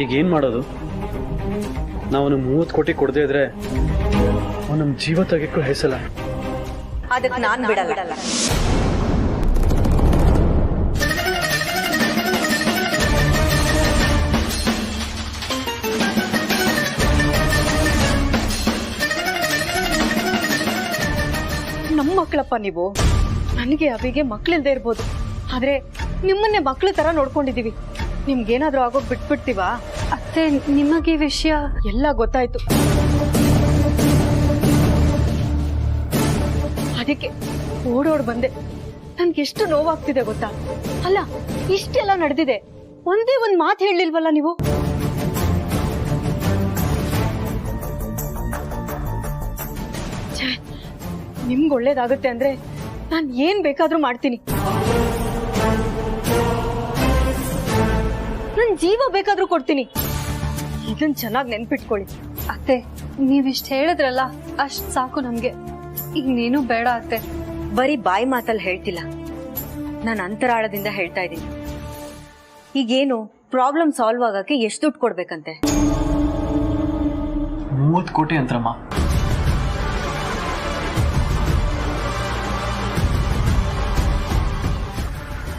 ಈಗೇನ್ ಮಾಡೋದು? ನಾವು 30 ಕೋಟಿ ಕೊಡದೇ ಇದ್ರೆ ನಮ್ಮ ಜೀವ ತೆಗೆಕ್ಕೂ ಹೆಸಲ್ಲ. ಅದಕ್ಕೆ ನಾನು ಬಿಡಲ್ಲ. ನಮ್ಮ ಮಕ್ಕಳಪ್ಪ ನೀವು. ನನಗೆ ಅವಿಗೆ ಮಕ್ಳಿಲ್ದೇ ಇರ್ಬೋದು, ಆದ್ರೆ ನಿಮ್ಮನ್ನೇ ಮಕ್ಳ ತರ ನೋಡ್ಕೊಂಡಿದೀವಿ. ನಿಮ್ಗೇನಾದ್ರೂ ಆಗೋಗ್ ಬಿಟ್ಬಿಡ್ತೀವಾ? ಅತ್ತೆ, ನಿಮಗೆ ವಿಷಯ ಎಲ್ಲ ಗೊತ್ತಾಯ್ತು. ಅದಕ್ಕೆ ಓಡೋಡ್ ಬಂದೆ. ನನ್ಗೆಷ್ಟು ನೋವಾಗ್ತಿದೆ ಗೊತ್ತಾ? ಅಲ್ಲ, ಇಷ್ಟೆಲ್ಲ ನಡೆದಿದೆ, ಒಂದೇ ಒಂದ್ ಮಾತು ಹೇಳಿಲ್ವಲ್ಲ ನೀವು? ನಿಮ್ಗೆ ಒಳ್ಳೇದಾಗುತ್ತೆ ಅಂದ್ರೆ ನಾನ್ ಏನ್ ಬೇಕಾದ್ರೂ ಮಾಡ್ತೀನಿ. ನನ್ ಜೀವ ಬೇಕಾದ್ರೂ ಕೊಡ್ತೀನಿ. ಇದನ್ ಚೆನ್ನಾಗಿ ನೆನ್ಪಿಟ್ಕೊಳ್ಳಿ. ಅತ್ತೆ, ನೀವಿಷ್ಟು ಹೇಳಿದ್ರಲ್ಲ ಅಷ್ಟ್ ಸಾಕು ನಮ್ಗೆ. ಇನ್ನೇನು ಬೇಡ ಅತ್ತೆ. ಬರೀ ಬಾಯಿ ಮಾತಲ್ಲಿ ಹೇಳ್ತಿಲ್ಲ, ನಾನು ಅಂತರಾಳದಿಂದ ಹೇಳ್ತಾ ಇದ್ದೀನಿ. ಈಗೇನು ಪ್ರಾಬ್ಲಮ್ ಸಾಲ್ವ್ ಆಗಕ್ಕೆ ಎಷ್ಟು ದುಡ್ಡು ಕೊಡ್ಬೇಕಂತೆ? 30 ಕೋಟಿ ಅಂತರಮ್ಮ.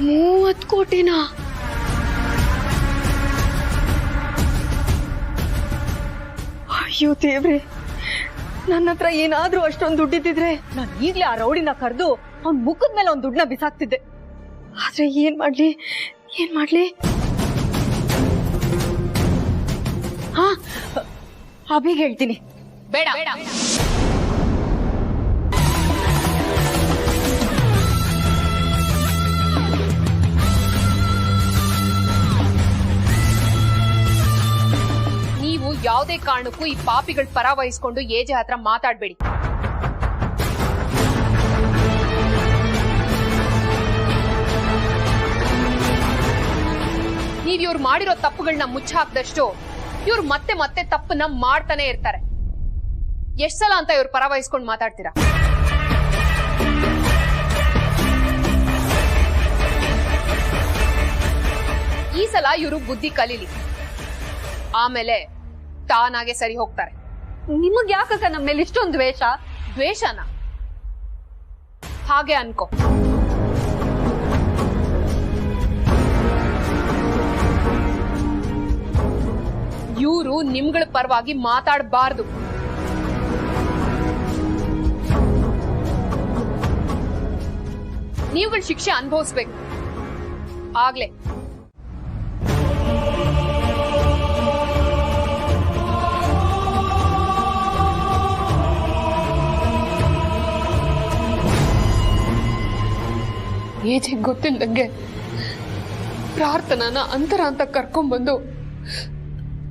$30 ಕೋಟಿನಾ? ಅಯ್ಯೋ ದೇವ್ರೆ, ನನ್ನ ಹತ್ರ ಏನಾದ್ರೂ ಅಷ್ಟೊಂದು ದುಡ್ಡಿದ್ದಿದ್ರೆ ನಾನು ಈಗ್ಲೇ ಆ ರೌಡಿನ ಕರೆದು ಅವ್ನ್ ಮುಖದ ಮೇಲೆ ಅವ್ನ್ ದುಡ್ಡನ್ನ ಬಿಸಾಕ್ತಿದ್ದೆ. ಆದ್ರೆ ಏನ್ ಮಾಡ್ಲಿ? ಹಾ, ಅಭಿಗ್ ಹೇಳ್ತೀನಿ. ಬೇಡ. ನೀವು ಯಾವುದೇ ಕಾರಣಕ್ಕೂ ಈ ಪಾಪಿಗಳ ಪರ ವಹಿಸ್ಕೊಂಡು ಏಜೆ ಹತ್ರ ಮಾತಾಡ್ಬೇಡಿ. ನೀವ್ ಇವ್ರು ಮಾಡಿರೋ ತಪ್ಪುಗಳನ್ನ ಮುಚ್ಚ ಹಾಕ್ದಷ್ಟು ಇವ್ರು ಮತ್ತೆ ಮತ್ತೆ ತಪ್ಪನ್ನ ಮಾಡ್ತಾನೆ ಇರ್ತಾರೆ. ಎಷ್ಟ್ ಸಲ ಅಂತ ಇವ್ರು ಪರ ವಹಿಸ್ಕೊಂಡು ಮಾತಾಡ್ತೀರಾ? ಈ ಸಲ ಇವರು ಬುದ್ಧಿ ಕಲೀಲಿ, ಆಮೇಲೆ ತಾನಾಗೆ ಸರಿ ಹೋಗ್ತಾರೆ. ನಿಮಗ್ ಯಾಕಕ್ಕ ನಮ್ಮ ಮೇಲೆ ಇಷ್ಟೊಂದು ದ್ವೇಷ? ದ್ವೇಷನ? ಹಾಗೆ ಅನ್ಕೋ. ಇವರು ನಿಮ್ಗಳ ಪರವಾಗಿ ಮಾತಾಡಬಾರ್ದು. ನೀವುಗಳ ಶಿಕ್ಷೆ ಅನುಭವಿಸ್ಬೇಕು. ಆಗ್ಲೇ ಏಜೆ ಗೊತ್ತಿಲ್ಲದಂಗೆ ಪ್ರಾರ್ಥನಾನ ಅಂತರ ಅಂತ ಕರ್ಕೊಂಡ್ಬಂದು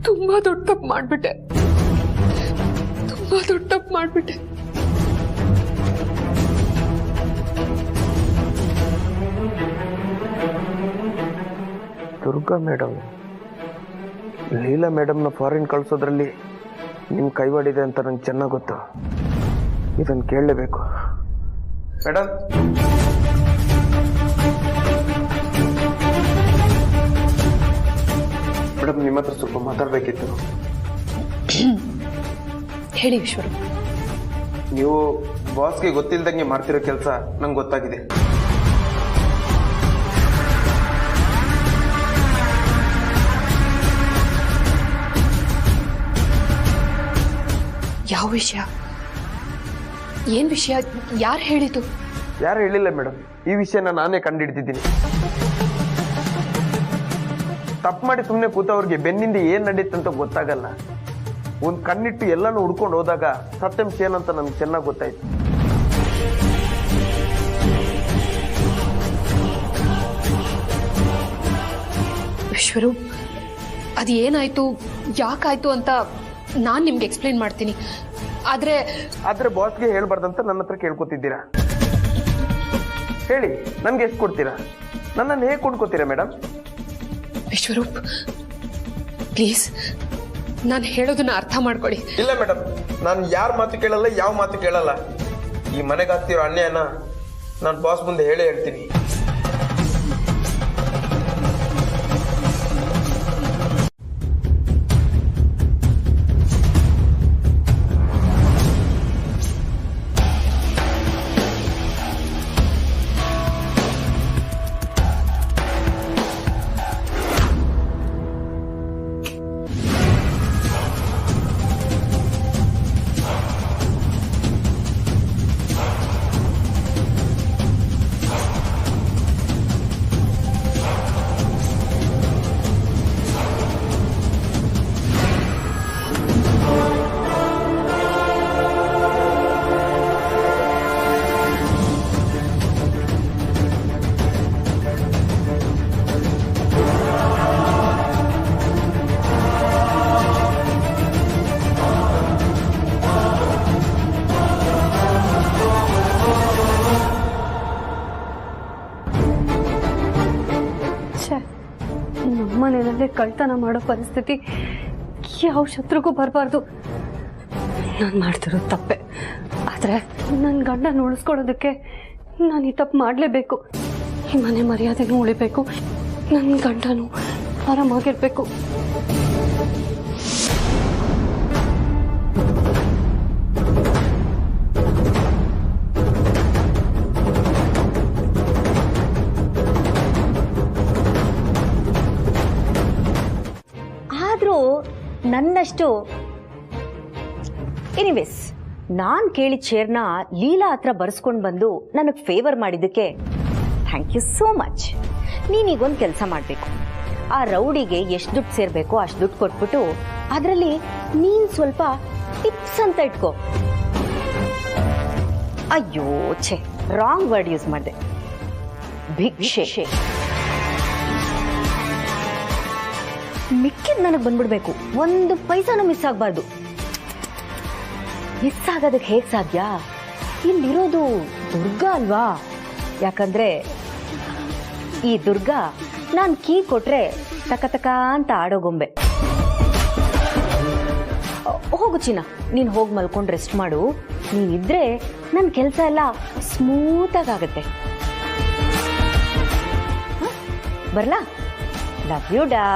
ತುಂಬಾ ದೊಡ್ಡ ತಪ್ಪು ಮಾಡ್ಬಿಟ್ಟೆ. ದುರ್ಗಾ ಮೇಡಮ್, ಲೀಲಾ ಮೇಡಮ್ನ ಫಾರಿನ್ ಕಳ್ಸೋದ್ರಲ್ಲಿ ನಿಮ್ ಕೈವಾಡಿದೆ ಅಂತ ನಂಗೆ ಚೆನ್ನಾಗಿ ಗೊತ್ತು. ಇದನ್ನು ಕೇಳಲೇಬೇಕು. ಮೇಡಮ್, ಮೇಡಮ್, ನಿಮ್ಮ ಹತ್ರ ಸ್ವಲ್ಪ ಮಾತಾಡ್ಬೇಕಿತ್ತು. ಹೇಳಿ ವಿಶ್ವರು. ನೀವು ಬಾಸ್ಗೆ ಗೊತ್ತಿಲ್ದಂಗೆ ಮಾಡ್ತಿರೋ ಕೆಲಸ ನಂಗೆ ಗೊತ್ತಾಗಿದೆ. ಯಾವ ವಿಷಯ? ಏನ್ ವಿಷಯ? ಯಾರು ಹೇಳಿದ್ದು? ಯಾರು ಹೇಳಿಲ್ಲ ಮೇಡಮ್, ಈ ವಿಷಯನ ನಾನೇ ಕಂಡುಹಿಡಿದಿದ್ದೀನಿ. ತಪ್ಪು ಮಾಡಿ ಸುಮ್ಮನೆ ಕೂತವ್ರಿಗೆ ಬೆನ್ನಿಂದ ಏನ್ ನಡೀತಂತ ಗೊತ್ತಾಗಲ್ಲ. ಒಂದ್ ಕಣ್ಣಿಟ್ಟು ಎಲ್ಲಾನು ಹುಡ್ಕೊಂಡು ಹೋದಾಗ ಸತ್ಯಾಂಶ ಏನಂತ ನನ್ಗೆ ಚೆನ್ನಾಗಿ ಗೊತ್ತಾಯ್ತು. ವಿಶ್ವರು, ಅದು ಏನಾಯ್ತು, ಯಾಕಾಯ್ತು ಅಂತ ನಾನ್ ನಿಮ್ಗೆ ಎಕ್ಸ್ಪ್ಲೈನ್ ಮಾಡ್ತೀನಿ. ಆದ್ರೆ ಬಾಸ್ಗೆ ಹೇಳ್ಬಾರ್ದಂತ ನನ್ನ ಹತ್ರ ಕೇಳ್ಕೊತಿದ್ದೀರಾ? ಹೇಳಿ, ನನ್ಗೆ ಎಷ್ಟು ಕೊಡ್ತೀರಾ? ನನ್ನನ್ನು ಹೇಗೆ ಕೊಂಡ್ಕೋತೀರಾ ಮೇಡಮ್? ವಿಶ್ವರೂಪ್, ಪ್ಲೀಸ್ ನಾನು ಹೇಳೋದನ್ನ ಅರ್ಥ ಮಾಡ್ಕೊಳ್ಳಿ. ಇಲ್ಲ ಮೇಡಮ್, ನಾನು ಯಾರ ಮಾತು ಕೇಳಲ್ಲ, ಯಾವ ಮಾತು ಕೇಳಲ್ಲ. ಈ ಮನೆಗಾಗ್ತಿರೋ ಅನ್ಯಾಯನ ನಾನು ಬಾಸ್ ಮುಂದೆ ಹೇಳ್ತೀನಿ. ಛೇ, ನಮ್ಮನೆಯಲ್ಲೇ ಕಳ್ತನ ಮಾಡೋ ಪರಿಸ್ಥಿತಿ ಯಾವ ಶತ್ರುಗೂ ಬರಬಾರ್ದು. ನಾನು ಮಾಡ್ತಿರೋದು ತಪ್ಪೆ, ಆದರೆ ನನ್ನ ಗಂಡನ ಉಳಿಸ್ಕೊಳ್ಳೋದಕ್ಕೆ ನಾನು ಈ ತಪ್ಪು ಮಾಡಲೇಬೇಕು. ಈ ಮನೆ ಮರ್ಯಾದೆನೂ ಉಳಿಬೇಕು, ನನ್ನ ಗಂಡನೂ ಆರಾಮಾಗಿರ್ಬೇಕು. ಆದರೂ ನನ್ನಷ್ಟು ಎನಿವೇಸ್ ನಾನು ಕೇಳಿದ ಶೇರ್ನ ಲೀಲಾ ಹತ್ರ ಬರ್ಸ್ಕೊಂಡು ಬಂದು ನನಗೆ ಫೇವರ್ ಮಾಡಿದ್ದಕ್ಕೆ ಥ್ಯಾಂಕ್ ಯು ಸೋ ಮಚ್. ನೀನೀಗೊಂದು ಕೆಲಸ ಮಾಡಬೇಕು. ಆ ರೌಡಿಗೆ ಎಷ್ಟು ದುಡ್ಡು ಸೇರಬೇಕೋ ಅಷ್ಟು ದುಡ್ಡು ಕೊಟ್ಬಿಟ್ಟು ಅದರಲ್ಲಿ ನೀನು ಸ್ವಲ್ಪ ಟಿಪ್ಸ್ ಅಂತ ಇಟ್ಕೋ. ಅಯ್ಯೋ ಛೇ, ರಾಂಗ್ ವರ್ಡ್ ಯೂಸ್ ಮಾಡಿದೆ. ಭಿಕ್ಷೆ. ಮಿಕ್ಕಿದ್ ನನಗೆ ಬಂದ್ಬಿಡ್ಬೇಕು, ಒಂದು ಪೈಸಾನು ಮಿಸ್ ಆಗಬಾರ್ದು. ಮಿಸ್ ಆಗೋದಕ್ಕೆ ಹೇಗೆ ಸಾಧ್ಯ? ಇಲ್ಲಿರೋದು ದುರ್ಗಾ ಅಲ್ವಾ? ಯಾಕಂದ್ರೆ ಈ ದುರ್ಗಾ ನಾನು ಕೀ ಕೊಟ್ರೆ ತಕ ತಕ ಅಂತ ಆಡೋ ಗೊಂಬೆ. ಹೋಗು ಚಿನ್ನ, ನೀನು ಹೋಗಿ ಮಲ್ಕೊಂಡು ರೆಸ್ಟ್ ಮಾಡು. ನೀನಿದ್ರೆ ನನ್ನ ಕೆಲಸ ಎಲ್ಲ ಸ್ಮೂತಾಗಿ ಆಗುತ್ತೆ. ಬರ್ಲಾ? ಲವ್ ಯು ಡಾ.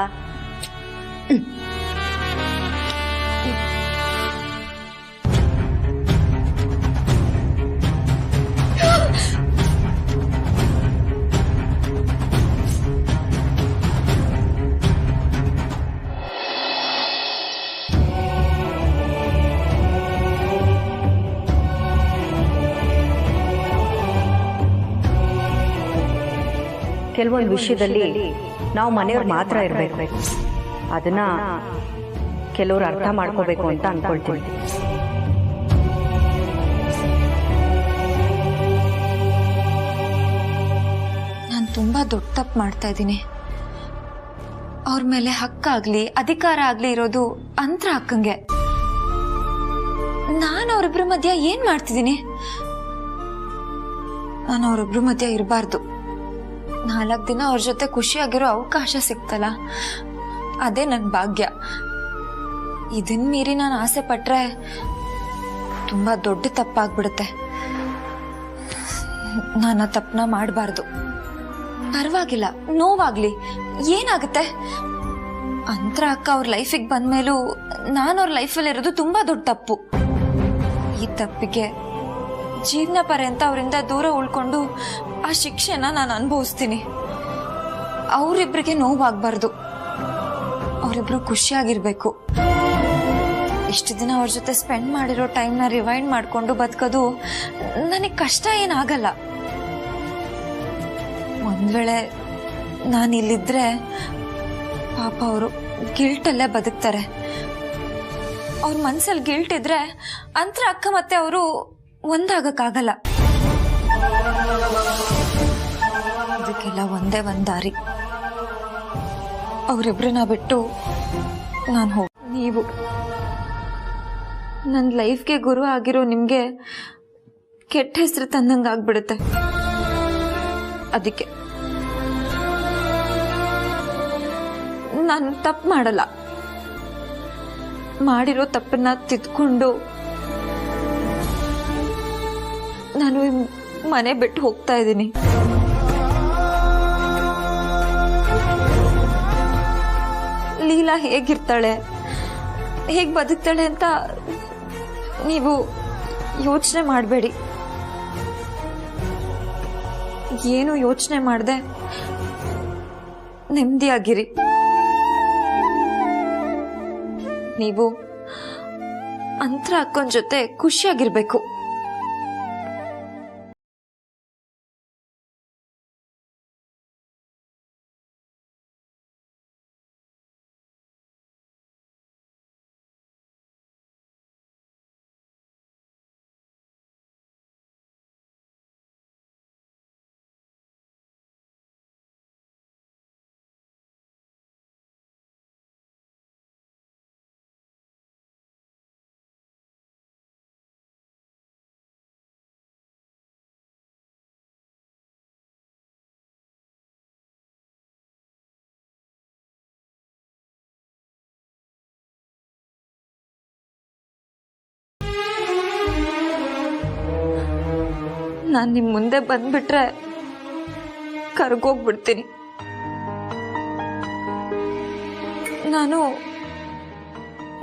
ಕೆಲವೊಂದು ವಿಷಯದಲ್ಲಿ ನಾವು ಮನೆಯವ್ರು ಮಾತ್ರ ಇರಬೇಕು, ಅದನ್ನ ಕೆಲವರು ಅರ್ಥ ಮಾಡ್ಕೋಬೇಕು ಅಂತ ಅನ್ಕೊಳ್ತೀವಿ. ನಾನು ತುಂಬ ದೊಡ್ಡ ತಪ್ಪು ಮಾಡ್ತಾ ಇದ್ದೀನಿ. ಅವ್ರ ಮೇಲೆ ಹಕ್ಕಾಗ್ಲಿ ಅಧಿಕಾರ ಆಗ್ಲಿ ಇರೋದು ಅಂತರ ಅಕ್ಕಂಗೆ. ನಾನು ಅವರಿಬ್ರ ಮಧ್ಯ ಏನ್ ಮಾಡ್ತಿದ್ದೀನಿ? ನಾನು ಅವರಿಬ್ರ ಮಧ್ಯ ಇರಬಾರ್ದು. 4 ದಿನ ಅವ್ರ ಜೊತೆ ಖುಷಿಯಾಗಿರೋ ಅವಕಾಶ ಸಿಕ್ತಲ್ಲ, ಅದೇ ನನ್ನ ಭಾಗ್ಯ. ಇದನ್ ಮೀರಿ ನಾನು ಆಸೆ ಪಟ್ರೆ ತುಂಬಾ ದೊಡ್ಡ ತಪ್ಪಾಗ್ಬಿಡುತ್ತೆ. ನಾನು ಆ ತಪ್ಪನ ಮಾಡಬಾರ್ದು. ಪರವಾಗಿಲ್ಲ, ನೋವಾಗ್ಲಿ, ಏನಾಗುತ್ತೆ? ಅಂತರ ಅಕ್ಕ ಅವ್ರ ಲೈಫಿಗೆ ಬಂದ್ಮೇಲೂ ನಾನು ಅವ್ರ ಲೈಫಲ್ಲಿ ಇರೋದು ತುಂಬಾ ದೊಡ್ಡ ತಪ್ಪು. ಈ ತಪ್ಪಿಗೆ ಜೀವನ ಪರ್ಯಂತ ಅವರಿಂದ ದೂರ ಉಳ್ಕೊಂಡು ಆ ಶಿಕ್ಷೆನ ನಾನು ಅನುಭವಿಸ್ತೀನಿ. ಅವರಿಬ್ರಿಗೆ ನೋವಾಗಬಾರ್ದು, ಅವರಿಬ್ರು ಖುಷಿಯಾಗಿರ್ಬೇಕು. ಇಷ್ಟು ದಿನ ಅವ್ರ ಜೊತೆ ಸ್ಪೆಂಡ್ ಮಾಡಿರೋ ಟೈಮ್ನ ರಿವೈಂಡ್ ಮಾಡ್ಕೊಂಡು ಬದುಕೋದು ನನಗೆ ಕಷ್ಟ ಏನಾಗಲ್ಲ. ಒಂದ್ ವೇಳೆ ನಾನು ಇಲ್ಲಿದ್ರೆ ಪಾಪ ಅವರು ಗಿಲ್ಟಲ್ಲೇ ಬದುಕ್ತಾರೆ. ಅವ್ರ ಮನ್ಸಲ್ಲಿ ಗಿಲ್ಟ್ ಇದ್ರೆ ಅಂತರ ಅಕ್ಕ ಮತ್ತೆ ಅವರು ಒಂದಾಗಕ್ಕಾಗಲ್ಲ. ಇದಕ್ಕೆಲ್ಲ ಒಂದೇ ಒಂದ್ ದಾರಿ. ಅವರಿಬ್ರನ್ನ ಬಿಟ್ಟು ನಾನು ಹೋಗಿ, ನೀವು ನನ್ನ ಲೈಫ್ಗೆ ಗುರು ಆಗಿರೋ ನಿಮ್ಗೆ ಕೆಟ್ಟ ಹೆಸರು ತಂದಂಗಾಗ್ಬಿಡುತ್ತೆ. ಅದಕ್ಕೆ ನಾನು ತಪ್ಪು ಮಾಡಲ್ಲ. ಮಾಡಿರೋ ತಪ್ಪನ್ನ ತಿದ್ಕೊಂಡು ನಾನು ಮನೆ ಬಿಟ್ಟು ಹೋಗ್ತಾ ಇದ್ದೀನಿ. ಲೀಲಾ ಹೇಗಿರ್ತಾಳೆ, ಹೇಗ್ ಬದುಕ್ತಾಳೆ ಅಂತ ನೀವು ಯೋಚನೆ ಮಾಡಬೇಡಿ. ಏನು ಯೋಚನೆ ಮಾಡದೆ ನೆಮ್ಮದಿಯಾಗಿರಿ. ನೀವು ಅಂತರ ಅಕ್ಕನ ಜೊತೆ ಖುಷಿಯಾಗಿರ್ಬೇಕು. ನಾನು ನಿಮ್ಮ ಮುಂದೆ ಬಂದ್ಬಿಟ್ರೆ ಕರ್ಗೋಗ್ಬಿಡ್ತೀನಿ. ನಾನು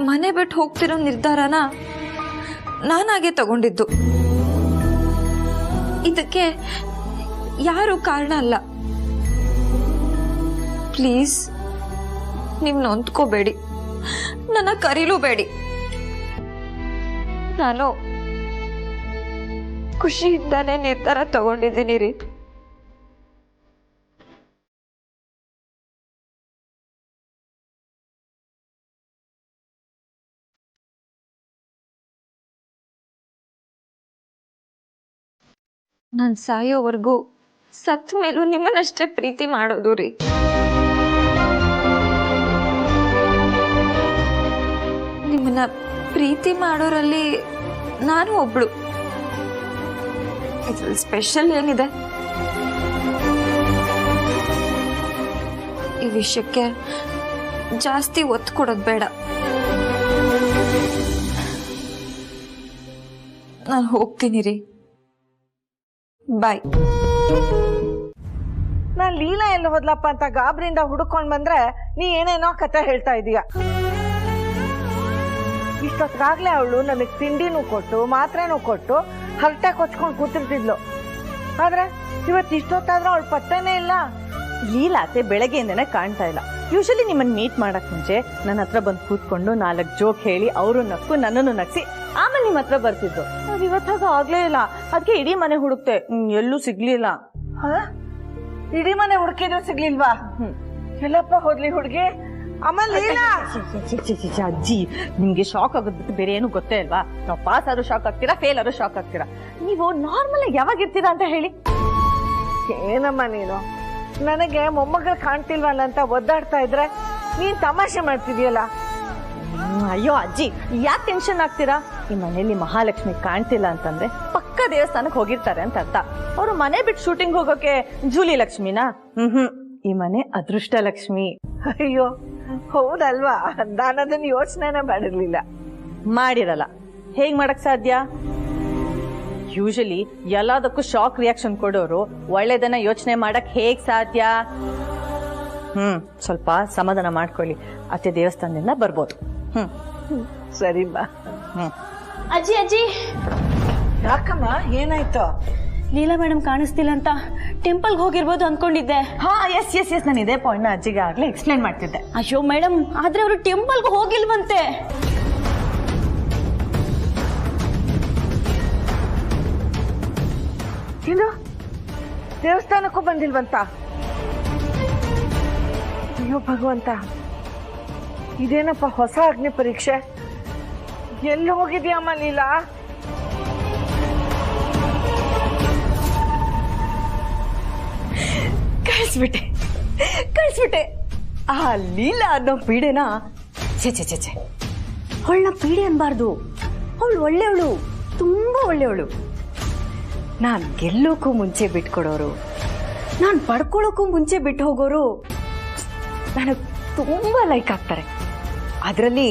ಮನೆ ಬಿಟ್ಟು ಹೋಗ್ತಿರೋ ನಿರ್ಧಾರನ ನಾನಾಗೆ ತಗೊಂಡಿದ್ದು. ಇದಕ್ಕೆ ಯಾರು ಕಾರಣ ಅಲ್ಲ. ಪ್ಲೀಸ್ ನೀವು ನೊಂದ್ಕೋಬೇಡಿ, ನನ್ನ ಕರೀಲೂಬೇಡಿ. ನಾನು ಖುಷಿಯಿಂದಾನೇ ನಿರ್ಧಾರ ತಗೊಂಡಿದ್ದೀನಿ ರೀ. ನಾನು ಸಾಯೋವರೆಗೂ ಸತ್ತ ಮೇಲೂ ನಿಮ್ಮನ್ನಷ್ಟೇ ಪ್ರೀತಿ ಮಾಡೋದು ರೀ. ನಿಮ್ಮನ್ನ ಪ್ರೀತಿ ಮಾಡೋರಲ್ಲಿ ನಾನು ಒಬ್ಳು. ಇದ್ರಲ್ಲಿ ಸ್ಪೆಷಲ್ ಏನಿದೆ? ಈ ವಿಷಯಕ್ಕೆ ಜಾಸ್ತಿ ಒತ್ತು ಕೊಡೋದು ಬೇಡ. ನಾನು ಹೋಗ್ತೀನಿ ರೀ. ಬಾಯ್. ನಾನ್ ಲೀಲಾ ಎಲ್ಲಿ ಹೋದ್ಲಪ್ಪ ಅಂತ ಗಾಬರಿಯಿಂದ ಹುಡುಕೊಂಡ್ ಬಂದ್ರೆ ನೀ ಏನೇನೋ ಕತೆ ಹೇಳ್ತಾ ಇದೀಯ. ಇಷ್ಟೊತ್ತಾಗ್ಲೇ ಅವಳು ನನಗ್ ತಿಂಡಿನೂ ಕೊಟ್ಟು ಮಾತ್ರೆನೂ ಕೊಟ್ಟು ಹರಟೆ ಕೊಚ್ಕೊಂಡ್ ಕೂತಿರ್ತಿದ್ಲು. ಆದ್ರೆ ಇವತ್ತು ಇಷ್ಟೊತ್ತಾದ್ರೂ ಅವಳು ಪತ್ತೆನೇ ಇಲ್ಲ. ಲೀಲಾತೆ ಬೆಳಗ್ಗೆಯಿಂದನೇ ಕಾಣ್ತಾ ಇಲ್ಲ. ಯೂಶಲಿ ನಿಮ್ಮನ್ನ ಮೀಟ್ ಮಾಡಕ್ ಮುಂಚೆ ನನ್ನ ಹತ್ರ ಬಂದು ಕೂತ್ಕೊಂಡು 4 ಜೋಕ್ ಹೇಳಿ ಅವರು ನಕ್ಕು ನನ್ನನ್ನು ನಗ್ಸಿ ಆಮೇಲೆ ನಿಮ್ಮ ಹತ್ರ ಬರ್ತಿದ್ದು. ಅದು ಇವತ್ತಾಗ ಆಗ್ಲೇ ಇಲ್ಲ. ಅದಕ್ಕೆ ಇಡೀ ಮನೆ ಹುಡುಕ್ತೆ, ಎಲ್ಲೂ ಸಿಗ್ಲಿಲ್ಲ. ಇಡೀ ಮನೆ ಹುಡುಕಿದ್ರು ಸಿಗ್ಲಿಲ್ವಾ? ಎಲ್ಲಪ್ಪ ಹೋದ್ಲಿ ಹುಡುಗಿ? ಆಮೇಲೆ ಲೀಲಾ ಅಜ್ಜಿ, ನಿಮ್ಗೆ ಶಾಕ್ ಆಗೋದ್ ಬಿಟ್ಟು ಬೇರೆ ಏನು ಗೊತ್ತೇ ಅಲ್ವಾ? ನಾವು ಪಾಸ್ ಆದ್ರೂ ಶಾಕ್ ಆಗ್ತೀರಾ, ಫೇಲ್ ಆದ್ರೂ ಶಾಕ್ ಆಗ್ತೀರಾ. ನೀವು ನಾರ್ಮಲ್ ಆಗಿ ಯಾವಾಗ ಇರ್ತೀರಾ ಅಂತ ಹೇಳಿ. ಏನಮ್ಮ ನೀನು ನನಗೆ ಮೊಮ್ಮಗಳು ಕಾಣ್ತಿಲ್ವಲ್ಲ ಅಂತ ಒದ್ದಾಡ್ತಾ ಇದ್ರೆ ನೀನ್ ತಮಾಷೆ ಮಾಡ್ತಿದ್ಯಲ್ಲ. ಅಯ್ಯೋ ಅಜ್ಜಿ, ಯಾಕೆ ಟೆನ್ಷನ್ ಆಗ್ತೀರಾ? ಈ ಮನೆಯಲ್ಲಿ ಮಹಾಲಕ್ಷ್ಮಿ ಕಾಣ್ತಿಲ್ಲ ಅಂತಂದ್ರೆ ಪಕ್ಕ ದೇವಸ್ಥಾನಕ್ಕೆ ಹೋಗಿರ್ತಾರೆ ಅಂತ ಅರ್ಥ. ಅವರು ಮನೆ ಬಿಟ್ಟು ಶೂಟಿಂಗ್ ಹೋಗೋಕೆ ಜೂಲಿ ಲಕ್ಷ್ಮಿನಾ? ಈ ಮನೆ ಅದೃಷ್ಟ ಲಕ್ಷ್ಮಿ. ಅಯ್ಯೋ ಹೌದಲ್ವಾ? ನಾನು ಅದನ್ನ ಯೋಚನೆನೇ ಮಾಡಿರ್ಲಿಲ್ಲ. ಮಾಡಿರಲ್ಲ, ಹೇಗ್ ಮಾಡಕ್ ಸಾಧ್ಯ? ಯೂಶಲಿ ಎಲ್ಲದಕ್ಕೂ ಶಾಕ್ ರಿಯಾಕ್ಷನ್ ಕೊಡೋರು ಒಳ್ಳೇದನ್ನ ಯೋಚನೆ ಮಾಡಕ್ ಹೇಗ್ ಸಾಧ್ಯ? ಸ್ವಲ್ಪ ಸಮಾಧಾನ ಮಾಡ್ಕೊಳ್ಳಿ. ಅತ್ತೆ ದೇವಸ್ಥಾನದಿಂದ ಬರ್ಬೋದು. ಸರಿ ಬಾ. ಅಜ್ಜಿ ಅಜ್ಜಿ, ಯಾಕಮ್ಮ ಏನಾಯ್ತು? ಲೀಲಾ ಮೇಡಮ್ ಕಾಣಿಸ್ತಿಲ್ಲ ಅಂತ ಟೆಂಪಲ್ಗೆ ಹೋಗಿರ್ಬೋದು ಅನ್ಕೊಂಡಿದ್ದೆ. ಹಾ ಎಸ್ ಎಸ್ ಎಸ್, ನಾನು ಇದೇ ಪಾಯಿಂಟ್ ನ ಅಜ್ಜಿಗೆ ಆಗ್ಲೇ ಎಕ್ಸ್ಪ್ಲೈನ್ ಮಾಡ್ತಿದ್ದೆ. ಅಯ್ಯೋ ಮೇಡಮ್, ಆದ್ರೆ ಅವರು ಟೆಂಪಲ್ಗೆ ಹೋಗಿಲ್ವಂತೆ. ಏನು ದೇವಸ್ಥಾನಕ್ಕೂ ಬಂದಿಲ್ವಂತ? ಅಯ್ಯೋ ಭಗವಂತ, ಇದೇನಪ್ಪ ಹೊಸ ಅಗ್ನಿ ಪರೀಕ್ಷೆ. ಎಲ್ಲಿ ಹೋಗಿದ್ಯಮ್ಮ ಲೀಲಾ? ಕಳಿಸ್ಬಿಟ್ಟೆ. ಆ ಲೀಲಾ ಅನ್ನೋ ಪೀಡೆನ ಛೆ ಛೆ ಛೆ ಛೆ, ಅವಳನ್ನ ಪೀಡೆ ಅನ್ಬಾರ್ದು. ಅವಳು ಒಳ್ಳೆಯವಳು, ತುಂಬಾ ಒಳ್ಳೆಯವಳು. ನಾನ್ ಗೆಲ್ಲೋಕ್ಕೂ ಮುಂಚೆ ಬಿಟ್ಕೊಡೋರು, ನಾನ್ ಪಡ್ಕೊಳ್ಳೋಕ್ಕೂ ಮುಂಚೆ ಬಿಟ್ಟು ಹೋಗೋರು ನನಗ್ ತುಂಬಾ ಲೈಕ್ ಆಗ್ತಾರೆ. ಅದರಲ್ಲಿ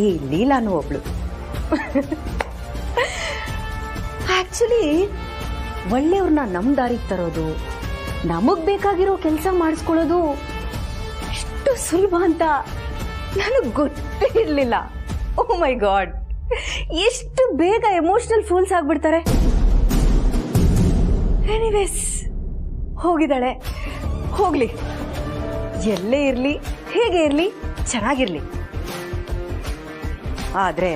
ಈ ಲೀಲಾನು ಒಬ್ಳು. ಆಕ್ಚುಲಿ ಒಳ್ಳೆಯವ್ರನ್ನ ನಮ್ ದಾರಿಗೆ ತರೋದು, ನಮಗ್ ಬೇಕಾಗಿರೋ ಕೆಲಸ ಮಾಡಿಸ್ಕೊಳ್ಳೋದು ಎಷ್ಟು ಸುಲಭ ಅಂತ ನನಗ್ ಗೊತ್ತೇ ಇರ್ಲಿಲ್ಲ. ಓ ಮೈ ಗಾಡ್, ಎಷ್ಟು ಬೇಗ ಎಮೋಷನಲ್ ಫೂಲ್ಸ್ ಆಗ್ಬಿಡ್ತಾರೆ. ಎನಿವೇಸ್, ಹೋಗಿದ್ದಾಳೆ, ಹೋಗ್ಲಿ. ಎಲ್ಲೇ ಇರ್ಲಿ, ಹೇಗೆ ಇರ್ಲಿ, ಚೆನ್ನಾಗಿರ್ಲಿ. ಆದ್ರೆ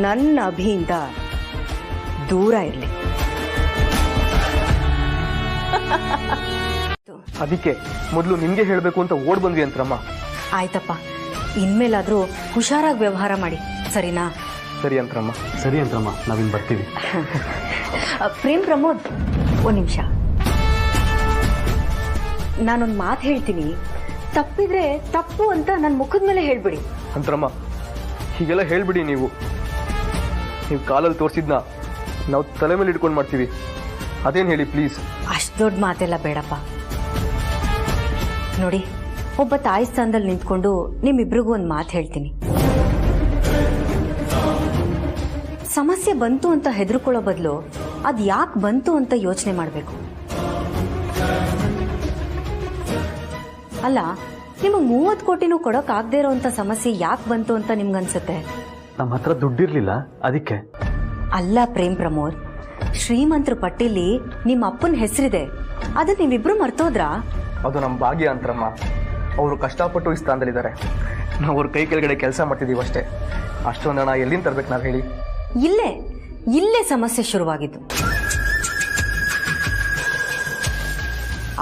ನನ್ನ ಅಭಿಯಿಂದ ದೂರ ಇರ್ಲಿ. ಅದಕ್ಕೆ ಮೊದಲು ನಿಮ್ಗೆ ಹೇಳ್ಬೇಕು ಅಂತ ಓಡ್ ಬಂದ್ವಿ ಅಂತರಮ್ಮ. ಆಯ್ತಪ್ಪ, ಇನ್ಮೇಲಾದ್ರೂ ಹುಷಾರಾಗಿ ವ್ಯವಹಾರ ಮಾಡಿ, ಸರಿನಾ? ಸರಿ ಅಂತರಮ್ಮ. ಸರಿ ಅಂತಮ್ಮ, ನಾವಿನ್ ಬರ್ತೀವಿ. ಪ್ರೇಮ್ ಪ್ರಮೋದ್, ಒಂದ್ ನಿಮಿಷ. ನಾನೊಂದು ಮಾತು ಹೇಳ್ತೀನಿ, ತಪ್ಪಿದ್ರೆ ತಪ್ಪು ಅಂತ ನನ್ನ ಮುಖದ ಮೇಲೆ ಹೇಳ್ಬಿಡಿ. ಅಂತರಮ್ಮ, ಹೀಗೆಲ್ಲ ಹೇಳ್ಬಿಡಿ. ನೀವು ಕಾಲಲ್ಲಿ ತೋರಿಸಿದ್ನ ನಾವು ತಲೆ ಮೇಲೆ ಇಟ್ಕೊಂಡು ಮಾಡ್ತೀವಿ. ಅದೇನು ಹೇಳಿ ಪ್ಲೀಸ್. ಅಷ್ಟು ದೊಡ್ಡ ಮಾತೆಲ್ಲ ಬೇಡಪ್ಪ. ನೋಡಿ, ಒಬ್ಬ ತಾಯಿ ಸ್ಥಾನದಲ್ಲಿ ನಿಂತ್ಕೊಂಡು ನಿಮ್ಮಿಬ್ರಿಗೂ ಒಂದು ಮಾತು ಹೇಳ್ತೀನಿ. ಸಮಸ್ಯೆ ಬಂತು ಅಂತ ಹೆದರ್ಕೊಳ್ಳೋ ಬದಲು ಅದು ಯಾಕೆ ಬಂತು ಅಂತ ಯೋಚನೆ ಮಾಡಬೇಕು. ಅಲ್ಲ, ನಿಮಗೆ 30 ಕೋಟಿನೂ ಕೊಡೋಕ್ಕಾಗದೇ ಇರೋಂಥ ಸಮಸ್ಯೆ ಯಾಕೆ ಬಂತು ಅಂತ ನಿಮ್ಗನ್ಸುತ್ತೆ? ನಮ್ಮ ಹತ್ರ ದುಡ್ಡಿರ್ಲಿಲ್ಲ ಅದಕ್ಕೆ. ಅಲ್ಲ ಪ್ರೇಮ್ ಪ್ರಮೋದ್, ಶ್ರೀಮಂತರ ಪಟ್ಟಿಲಿ ನಿಮ್ಮ ಅಪ್ಪನ ಹೆಸರಿದೆ, ಅದನ್ನ ನೀವಿಬ್ರು ಮರ್ತೋದ್ರಾ? ಅದು ನಮ್ಮ ಭಾಗ್ಯ ಅಂತಾರಮ್ಮ. ಅವರು ಕಷ್ಟಪಟ್ಟು ಈ ಸ್ಥಾನದಲ್ಲಿದ್ದಾರೆ, ನಾವು ಅವ್ರ ಕೈ ಕೆಳಗಡೆ ಕೆಲಸ ಮಾಡ್ತಿದ್ದೀವಿ ಅಷ್ಟೇ. ಅಷ್ಟೊಂದು ಹಣ ಎಲ್ಲಿಂದ ತರ್ಬೇಕು ನಾವು ಹೇಳಿ? ಇಲ್ಲೇ ಸಮಸ್ಯೆ ಶುರುವಾಗಿದ್ದು.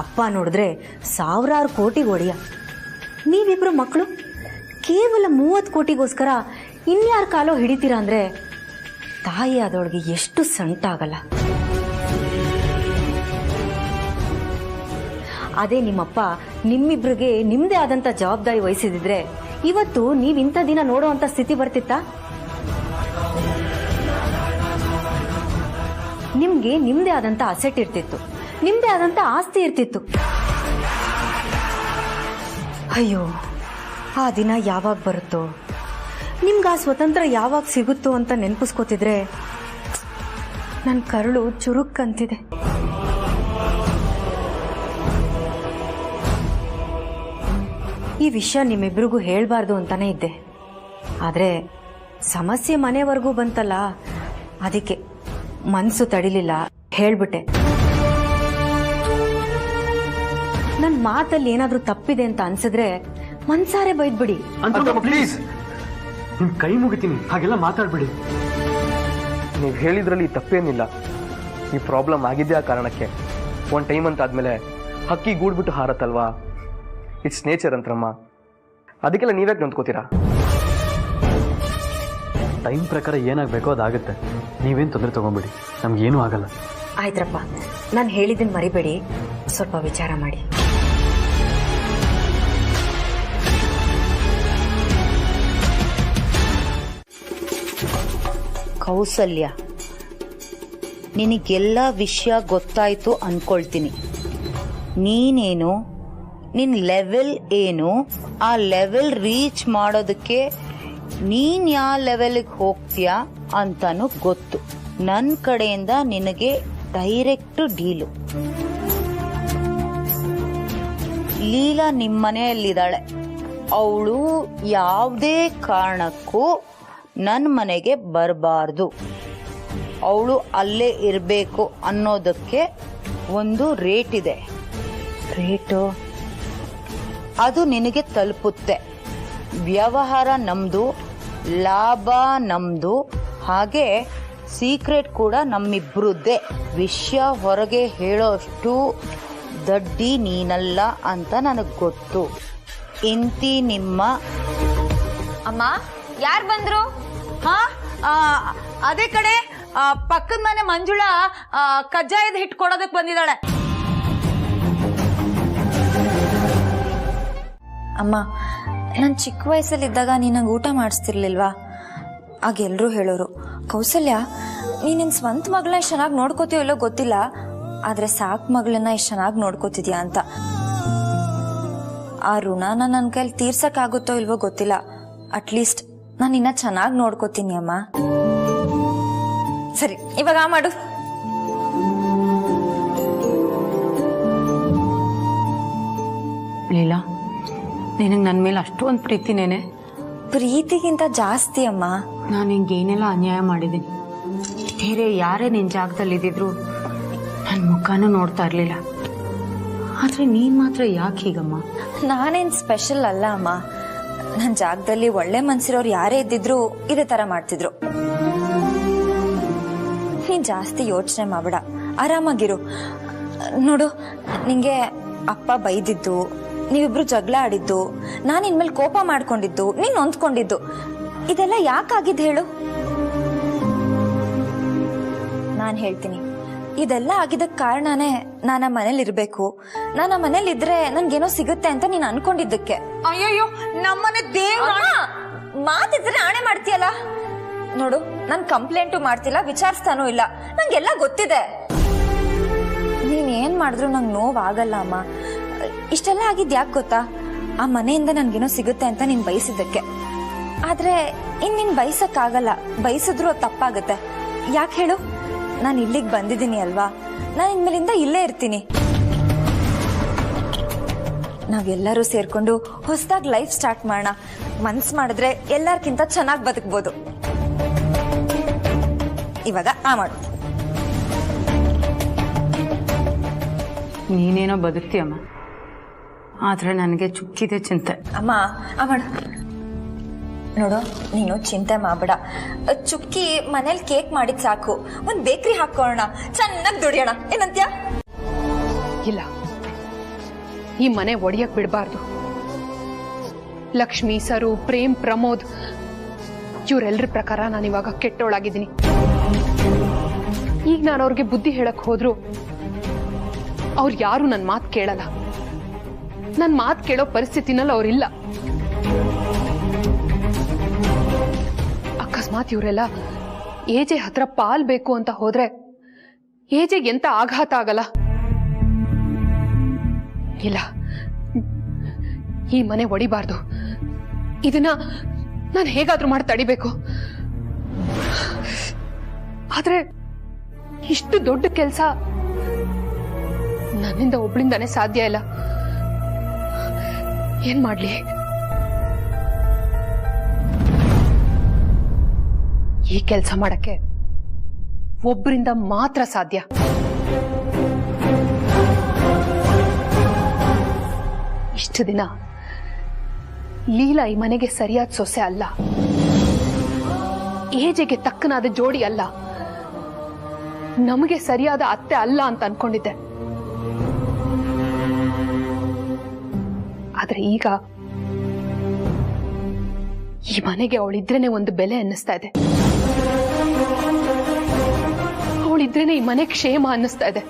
ಅಪ್ಪ ನೋಡಿದ್ರೆ 1000 ಕೋಟಿಗೆ ಒಡೆಯ, ನೀವಿಬ್ರು ಮಕ್ಕಳು ಕೇವಲ 30 ಕೋಟಿಗೋಸ್ಕರ ಇನ್ಯಾರ ಕಾಲೋ ಹಿಡಿತೀರಾ ಅಂದ್ರೆ ತಾಯಿ ಆದವಳಿಗೆ ಎಷ್ಟು ಸಂಟಾಗಲ್ಲ. ಅದೇ ನಿಮ್ಮಪ್ಪ ನಿಮ್ಮಿಬ್ರಿಗೆ ನಿಮ್ದೇ ಆದಂತ ಜವಾಬ್ದಾರಿ ವಹಿಸಿದಿದ್ರೆ ಇವತ್ತು ನೀವಿಂಥ ದಿನ ನೋಡೋ ಅಂತ ಸ್ಥಿತಿ ಬರ್ತಿತ್ತಾ? ನಿಮ್ಗೆ ನಿಮ್ದೇ ಆದಂತ ಅಸೆಟ್ ಇರ್ತಿತ್ತು, ನಿಮ್ದೇ ಆದಂತ ಆಸ್ತಿ ಇರ್ತಿತ್ತು. ಅಯ್ಯೋ, ಆ ದಿನ ಯಾವಾಗ ಬರುತ್ತೋ, ನಿಮ್ಗೆ ಆ ಸ್ವತಂತ್ರ ಯಾವಾಗ ಸಿಗುತ್ತೋ ಅಂತ ನೆನಪಿಸ್ಕೋತಿದ್ರೆ ನನ್ನ ಕರುಳು ಚುರುಕ್ಕಂತಿದೆ. ಈ ವಿಷಯ ನಿಮ್ಮಿಬ್ರಿಗೂ ಹೇಳ್ಬಾರ್ದು ಅಂತಾನೆ ಇದ್ದೆ, ಆದ್ರೆ ಸಮಸ್ಯೆ ಮನೆವರೆಗೂ ಬಂತಲ್ಲ, ಅದಕ್ಕೆ ಮನ್ಸು ತಡಿಲಿಲ್ಲ, ಹೇಳ್ಬಿಟ್ಟೆ. ನನ್ನ ಮಾತಲ್ಲಿ ಏನಾದ್ರೂ ತಪ್ಪಿದೆ ಅಂತ ಅನ್ಸಿದ್ರೆ ಮನ್ಸಾರೆ ಬೈದ್ಬಿಡಿ. ಪ್ಲೀಸ್, ನಿಮ್ ಕೈ ಮುಗಿತೀನಿ, ಹಾಗೆಲ್ಲ ಮಾತಾಡ್ಬಿಡಿ. ನೀವು ಹೇಳಿದ್ರಲ್ಲಿ ತಪ್ಪೇನಿಲ್ಲ. ಈ ಪ್ರಾಬ್ಲಮ್ ಆಗಿದ್ದೆ ಆ ಕಾರಣಕ್ಕೆ. ಒಂದು ಟೈಮ್ ಅಂತ ಆದ್ಮೇಲೆ ಹಕ್ಕಿ ಗೂಡ್ಬಿಟ್ಟು ಹಾರತ್ತಲ್ವಾ, ಇಟ್ಸ್ ನೇಚರ್ ಅಂತರಮ್ಮ. ಅದಕ್ಕೆಲ್ಲ ನೀವ್ಯಾಕೆ ನೊಂದ್ಕೋತೀರಾ? ಟೈಮ್ ಪ್ರಕಾರ ಏನಾಗಬೇಕೋ ಅದಾಗುತ್ತೆ, ನೀವೇನು ತೊಂದರೆ ತಗೊಂಬಿಡಿ, ನಮ್ಗೇನೂ ಆಗಲ್ಲ. ಆಯ್ತ್ರಪ್ಪ, ನಾನು ಹೇಳಿದ್ದನ್ನು ಮರಿಬೇಡಿ, ಸ್ವಲ್ಪ ವಿಚಾರ ಮಾಡಿ. ಕೌಸಲ್ಯ, ನಿನಗೆಲ್ಲ ವಿಷಯ ಗೊತ್ತಾಯ್ತು ಅನ್ಕೊಳ್ತೀನಿ. ನೀನೇನು, ನಿನ್ನ ಲೆವೆಲ್ ಏನು, ಆ ಲೆವೆಲ್ ರೀಚ್ ಮಾಡೋದಕ್ಕೆ ನೀನ್ ಯಾವ ಲೆವೆಲ್ಗೆ ಹೋಗ್ತೀಯಾ ಅಂತಾನು ಗೊತ್ತು. ನನ್ನ ಕಡೆಯಿಂದ ನಿನಗೆ ಡೈರೆಕ್ಟ್ ಡೀಲು. ಲೀಲಾ ನಿಮ್ಮನೆಯಲ್ಲಿದ್ದಾಳೆ, ಅವಳು ಯಾವುದೇ ಕಾರಣಕ್ಕೂ ನನ್ನ ಮನೆಗೆ ಬರಬಾರ್ದು. ಅವಳು ಅಲ್ಲೇ ಇರಬೇಕು ಅನ್ನೋದಕ್ಕೆ ಒಂದು ರೇಟ್ ಇದೆ. ರೇಟು ಅದು ನಿನಗೆ ತಲುಪುತ್ತೆ. ವ್ಯವಹಾರ ನಮ್ದು, ಲಾಭ ನಮ್ದು, ಹಾಗೆ ಸೀಕ್ರೆಟ್ ಕೂಡ ನಮ್ಮಿಬ್ರದ್ದೇ. ವಿಷಯ ಹೊರಗೆ ಹೇಳೋಷ್ಟು ದಡ್ಡಿ ನೀನಲ್ಲ ಅಂತ ನನಗೆ ಗೊತ್ತು. ಇಂತಿ ನಿಮ್ಮ ಅಮ್ಮ, ಯಾರು ಬಂದ್ರು? ಹಾ, ಅದೇ ಕಡೆ ಪಕ್ಕದ ಮನೆ ಮಂಜುಳಾ ಕಜ್ಜಾಯದ ಹಿಟ್ಟು ಕೊಡೋದಕ್ಕೆ ಬಂದಿದ್ದಾಳೆ. ಅಮ್ಮ, ನಾನು ಚಿಕ್ಕ ವಯಸ್ಸಲ್ಲಿದ್ದಾಗ ನೀನಂಗೆ ಊಟ ಮಾಡಿಸ್ತಿರ್ಲಿಲ್ವಾ? ಆಗ ಎಲ್ಲರೂ ಹೇಳೋರು, ಕೌಸಲ್ಯ ನೀನಿನ್ ಸ್ವಂತ ಮಗಳನ್ನ ಇಷ್ಟು ಚೆನ್ನಾಗಿ ನೋಡ್ಕೋತೀಯೋ ಇಲ್ಲೋ ಗೊತ್ತಿಲ್ಲ, ಆದ್ರೆ ಸಾಕು ಮಗಳನ್ನ ಇಷ್ಟು ಚೆನ್ನಾಗಿ ನೋಡ್ಕೋತಿದ್ಯಾ ಅಂತ. ಆ ಋಣನ ನನ್ನ ಕೈಲಿ ತೀರ್ಸಕ್ಕಾಗುತ್ತೋ ಇಲ್ವೋ ಗೊತ್ತಿಲ್ಲ, ಅಟ್ಲೀಸ್ಟ್ ನಾನು ಇನ್ನ ಚೆನ್ನಾಗಿ ನೋಡ್ಕೋತೀನಿ ಅಮ್ಮ. ಸರಿ, ಇವಾಗ ಮಾಡು. ಲೀಲಾ, ನಿನಗೆ ನನ್ನ ಮೇಲೆ ಅಷ್ಟೊಂದು ಪ್ರೀತಿನೇನೆ? ಪ್ರೀತಿಗಿಂತ ಜಾಸ್ತಿ ಅಮ್ಮ. ನಾನು ಹಿಂಗೇನೆಲ್ಲ ಅನ್ಯಾಯ ಮಾಡಿದ್ದೀನಿ. ಬೇರೆ ಯಾರೇ ನಿನ್ನ ಜಾಗದಲ್ಲಿ ಇದ್ದಿದ್ರು ನನ್ನ ಮುಖನೂ ನೋಡ್ತಾ ಇರಲಿಲ್ಲ. ಆದರೆ ನೀನು ಮಾತ್ರ ಯಾಕೆ ಹೀಗಮ್ಮ? ನಾನೇನು ಸ್ಪೆಷಲ್ ಅಲ್ಲ ಅಮ್ಮ. ನನ್ನ ಜಾಗದಲ್ಲಿ ಒಳ್ಳೆ ಮನ್ಸಿರೋರು ಯಾರೇ ಇದ್ದಿದ್ರು ಇದೇ ಥರ ಮಾಡ್ತಿದ್ರು. ನೀನು ಜಾಸ್ತಿ ಯೋಚನೆ ಮಾಡಬೇಡ, ಆರಾಮಾಗಿರು. ನೋಡು, ನಿಂಗೆ ಅಪ್ಪ ಬೈದಿದ್ದು, ನೀವಿಬ್ರು ಜಗಳ ಆಡಿದ್ದು, ನಾನು ಇನ್ಮೇಲೆ ಕೋಪ ಮಾಡ್ಕೊಂಡಿದ್ದು, ನೀನು ಹೊಂದ್ಕೊಂಡಿದ್ದು, ಇದೆಲ್ಲ ಯಾಕಾಗಿದ್ದು ಹೇಳು? ನಾನು ಹೇಳ್ತೀನಿ, ಇದೆಲ್ಲ ಆಗಿದ್ದಕ್ಕೆ ಕಾರಣನೇ ನಾನು ಆ ಮನೇಲಿ ಇರಬೇಕು. ನಾನು ಆ ಮನೇಲಿ ಇದ್ರೆ ನನ್ಗೇನೋ ಸಿಗುತ್ತೆ ಅಂತ ನೀನು ಅನ್ಕೊಂಡಿದ್ದಕ್ಕೆ. ಅಯ್ಯಯ್ಯೋ, ನಮ್ಮನೆ ದೇವ್ರ ಮಾತಿದ್ರೆ ಆಣೆ ಮಾಡ್ತೀಯಲ್ಲ. ನೋಡು, ನಾನು ಕಂಪ್ಲೇಂಟು ಮಾಡ್ತಿಲ್ಲ, ವಿಚಾರಿಸ್ತಾನೂ ಇಲ್ಲ, ನಂಗೆಲ್ಲ ಗೊತ್ತಿದೆ. ನೀನ್ ಏನ್ ಮಾಡಿದ್ರು ನಂಗೆ ನೋವಾಗಲ್ಲ ಅಮ್ಮ. ಇಷ್ಟೆಲ್ಲ ಆಗಿದ್ ಯಾಕೆ ಗೊತ್ತಾ? ಆ ಮನೆಯಿಂದ ನನ್ಗೇನೋ ಸಿಗುತ್ತೆ ಅಂತ ನೀನ್ ಬಯಸಿದ್ದಕ್ಕೆ. ಆದ್ರೆ ಇನ್ ನೀನ್ ಬಯಸಕ್ಕಾಗಲ್ಲ, ಬಯಸಿದ್ರು ಅದು ತಪ್ಪಾಗತ್ತೆ. ಯಾಕೆ ಹೇಳು? ನಾನು ಇಲ್ಲಿಗೆ ಬಂದಿದ್ದೀನಿ ಅಲ್ವಾ, ನಾನು ಇನ್ಮೇಲಿಂದ ಇಲ್ಲೇ ಇರ್ತೀನಿ. ನಾವೆಲ್ಲರೂ ಸೇರ್ಕೊಂಡು ಹೊಸದಾಗಿ ಲೈಫ್ ಸ್ಟಾರ್ಟ್ ಮಾಡೋಣ. ಮನ್ಸು ಮಾಡಿದ್ರೆ ಎಲ್ಲರಿಗಿಂತ ಚೆನ್ನಾಗಿ ಬದುಕ್ಬೋದು. ಇವಾಗ ಮಾಡು. ನೀನೇನೋ ಬದುಕ್ತೀಯಮ್ಮ, ಆದರೆ ನನಗೆ ಚುಕ್ಕಿದೆ ಚಿಂತೆ. ಅಮ್ಮ ನೋಡು, ನೀನು ಚಿಂತೆ ಮಾಡಬೇಡ. ಚುಕ್ಕಿ ಮನೇಲಿ ಕೇಕ್ ಮಾಡಿದ್ ಸಾಕು, ಒಂದು ಬೇಕ್ರಿ ಹಾಕೋಣ, ಚೆನ್ನಾಗಿ ದುಡಿಯೋಣ. ಏನಂತ್ಯಾ? ಇಲ್ಲ, ಈ ಮನೆ ಒಡೆಯಕ್ ಬಿಡಬಾರ್ದು. ಲಕ್ಷ್ಮಿ, ಸರು, ಪ್ರೇಮ್, ಪ್ರಮೋದ್ ಇವರೆಲ್ಲರ ಪ್ರಕಾರ ನಾನಿವಾಗ ಕೆಟ್ಟೋಳಾಗಿದ್ದೀನಿ. ಈಗ ನಾನು ಅವ್ರಿಗೆ ಬುದ್ಧಿ ಹೇಳಕ್ ಹೋದ್ರು ಅವ್ರು ಯಾರು ನನ್ನ ಮಾತು ಕೇಳಲ್ಲ. ನನ್ನ ಮಾತು ಕೇಳೋ ಪರಿಸ್ಥಿತಿನಲ್ಲಿ ಅವ್ರಿಲ್ಲ. ಅಕಸ್ಮಾತ್ ಇವರೆಲ್ಲ ಏಜೆ ಹತ್ರ ಪಾಲ್ ಬೇಕು ಅಂತ ಹೋದ್ರೆ ಏಜೆಗೆ ಎಂತ ಆಘಾತ ಆಗಲ್ಲ. ಇಲ್ಲ, ಈ ಮನೆ ಒಡಿಬಾರ್ದು. ಇದನ್ನ ನಾನು ಹೇಗಾದ್ರೂ ಮಾಡಿ ತಡಿಬೇಕು. ಆದ್ರೆ ಇಷ್ಟು ದೊಡ್ಡ ಕೆಲಸ ನನ್ನಿಂದ ಒಬ್ಳಿಂದಾನೇ ಸಾಧ್ಯ ಇಲ್ಲ. ಏನ್ ಮಾಡ್ಲಿ? ಈ ಕೆಲಸ ಮಾಡಕ್ಕೆ ಒಬ್ಬರಿಂದ ಮಾತ್ರ ಸಾಧ್ಯ. ಇಷ್ಟು ದಿನ ಲೀಲಾ ಈ ಮನೆಗೆ ಸರಿಯಾದ ಸೊಸೆ ಅಲ್ಲ, ಏಜೆಗೆ ತಕ್ಕನಾದ ಜೋಡಿ ಅಲ್ಲ, ನಮಗೆ ಸರಿಯಾದ ಅತ್ತೆ ಅಲ್ಲ ಅಂತ ಅನ್ಕೊಂಡಿದ್ದೆ. ಆದ್ರೆ ಈಗ ಈ ಮನೆಗೆ ಅವಳಿದ್ರೇನೆ ಒಂದು ಬೆಲೆ ಅನ್ನಿಸ್ತಾ ಇದೆ. ಅವಳಿದ್ರೇನೆ ಈ ಮನೆ ಕ್ಷೇಮ ಅನ್ನಿಸ್ತಾ ಇದೆ.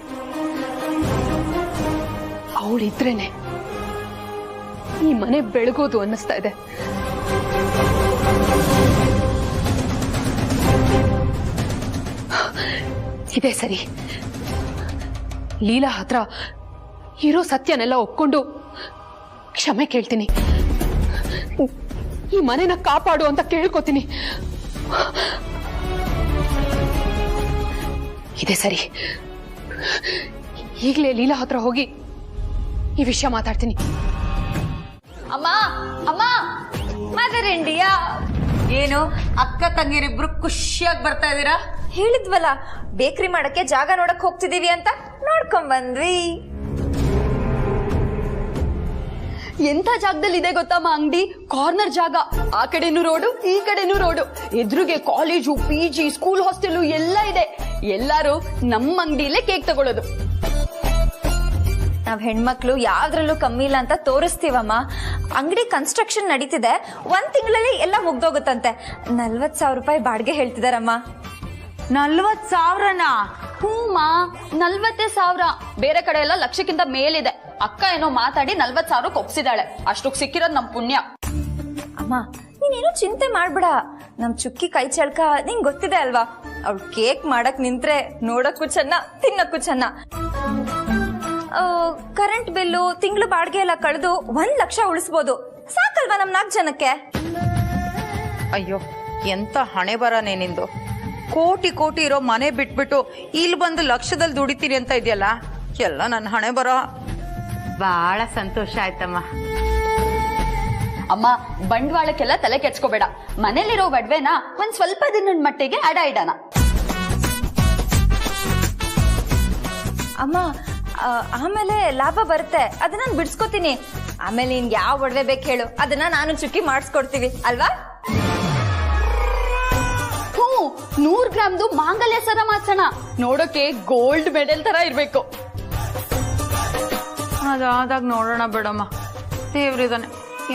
ಅವಳಿದ್ರೇನೆ ಈ ಮನೆ ಬೆಳಗೋದು ಅನ್ನಿಸ್ತಾ ಇದೆ. ಇದೇ ಸರಿ. ಲೀಲಾ ಹತ್ರ ಇರೋ ಸತ್ಯನೆಲ್ಲ ಒಪ್ಕೊಂಡು ಕ್ಷಮೆ ಕೇಳ್ತೀನಿ. ಈ ಮನೆನ ಕಾಪಾಡು ಅಂತ ಕೇಳ್ಕೊತೀನಿ. ಇದೇ ಸರಿ. ಈಗಲೇ ಲೀಲಾ ಹತ್ರ ಹೋಗಿ ಈ ವಿಷಯ ಮಾತಾಡ್ತೀನಿ. ಅಮ್ಮ ಅಮ್ಮ ಮದರ್ ಇಂಡಿಯಾ. ಏನು ಅಕ್ಕ ತಂಗಿರಿಬ್ರು ಖುಷಿಯಾಗಿ ಬರ್ತಾ ಇದೀರಾ? ಹೇಳಿದ್ವಲ್ಲ, ಬೇಕ್ರಿ ಮಾಡಕ್ಕೆ ಜಾಗ ನೋಡಕ್ ಹೋಗ್ತಿದೀವಿ ಅಂತ, ನೋಡ್ಕೊಂಡ್ ಬಂದ್ವಿ. ಎಂಥ ಜಾಗದಲ್ಲಿ ಇದೆ ಗೊತ್ತಮ್ಮ ಅಂಗಡಿ? ಕಾರ್ನರ್ ಜಾಗ. ಆ ಕಡೆನೂ ರೋಡು, ಈ ಕಡೆನೂ ರೋಡು. ಎದುರಿಗೆ ಕಾಲೇಜು, PG, ಸ್ಕೂಲ್, ಹಾಸ್ಟೆಲ್ ಎಲ್ಲ ಇದೆ. ಎಲ್ಲರೂ ನಮ್ಮ ಅಂಗಡಿಯಲ್ಲೇ ಕೇಕ್ ತಗೊಳ್ಳೋದು. ನಾವ್ ಹೆಣ್ಮಕ್ಳು ಯಾವ್ದ್ರಲ್ಲೂ ಕಮ್ಮಿ ಇಲ್ಲ ಅಂತ ತೋರಿಸ್ತೀವಮ್ಮ. ಅಂಗಡಿ ಕನ್ಸ್ಟ್ರಕ್ಷನ್ ನಡೀತಿದೆ, 1 ತಿಂಗಳಲ್ಲಿ ಎಲ್ಲ ಮುಗ್ದೋಗುತ್ತಂತೆ. 40,000 ರೂಪಾಯಿ ಬಾಡಿಗೆ ಹೇಳ್ತಿದಾರಮ್ಮ. 40,000ನಾ? ಹೂಮ್ಮ, 40,000. ಬೇರೆ ಕಡೆ ಎಲ್ಲ ಲಕ್ಷಕ್ಕಿಂತ ಮೇಲಿದೆ. ಅಕ್ಕ ಏನೋ ಮಾತಾಡಿ 40,000 ಒಪ್ಸಿದಾಳೆ. ಅಷ್ಟಕ್ಕೆ ಸಿಕ್ಕಿರೋದು ನಮ್ ಪುಣ್ಯ. ಅಮ್ಮ, ನೀನೇನು ಚಿಂತೆ ಮಾಡ್ಬೇಡ. ನಮ್ ಚುಕ್ಕಿ ಕೈ ಚಳಕ ನಿಂಗ್ ಗೊತ್ತಿದೆ ಅಲ್ವಾ? ಅವ್ಳು ಕೇಕ್ ಮಾಡಕ್ ನಿಂತ್ರೆ ನೋಡಕ್ಕೂ ಚೆನ್ನ, ತಿನ್ನಕ್ಕೂ ಚೆನ್ನ. ಕರೆಂಟ್ ಬಿಲ್ಲು, ತಿಂಗಳು ಬಾಡಿಗೆ ಎಲ್ಲ ಕಳೆದು 1 ಲಕ್ಷ ಉಳಿಸ್ಬೋದು. ಸಾಕಲ್ವಾ ನಮ್ 4 ಜನಕ್ಕೆ? ಅಯ್ಯೋ, ಎಂತ ಹಣೆ ಬರನೇ ನಿಂದು. ಕೋಟಿ ಕೋಟಿ ಇರೋ ಮನೆ ಬಿಟ್ಬಿಟ್ಟು ಇಲ್ಲಿ ಬಂದು ಲಕ್ಷದಲ್ಲಿ ದುಡಿತೀನಿ ಅಂತ ಇದೆಯಲ್ಲ, ಎಲ್ಲ ನನ್ನ ಹಣೆ ಬರ. ಬಹಳ ಸಂತೋಷ ಆಯ್ತಮ್ಮ. ಅಮ್ಮ, ಬಂಡವಾಳಕ್ಕೆಲ್ಲ ತಲೆ ಕೆಡ್ಸ್ಕೋಬೇಡ. ಮನೇಲಿರೋ ಒಡವೆನ ಒಂದ್ ಸ್ವಲ್ಪ ದಿನದ ಮಟ್ಟಿಗೆ ಅಡ ಇಡೋಣ. ಅಮ್ಮ, ಆಮೇಲೆ ಲಾಭ ಬರುತ್ತೆ, ಅದನ್ನ ನಾನು ಬಿಡ್ಸ್ಕೊತೀನಿ. ಆಮೇಲೆ ನಿನ್ಗೆ ಯಾವ ಒಡವೆ ಬೇಕು ಹೇಳು, ಅದನ್ನ ನಾನು ಚುಕ್ಕಿ ಮಾಡಿಸ್ಕೊಡ್ತೀವಿ ಅಲ್ವಾ? 100 ಗ್ರಾಮ್ದು ಮಾಂಗಲ್ಯ ಸರ ಮಾಡ್ಸೋಣ. ನೋಡೋಕೆ ಗೋಲ್ಡ್ ಮೆಡಲ್ ತರ ಇರ್ಬೇಕು. ಅದಾದಾಗ ನೋಡೋಣ ಬಿಡಮ್ಮ. ದೇವ್ರಿದಾನೆ,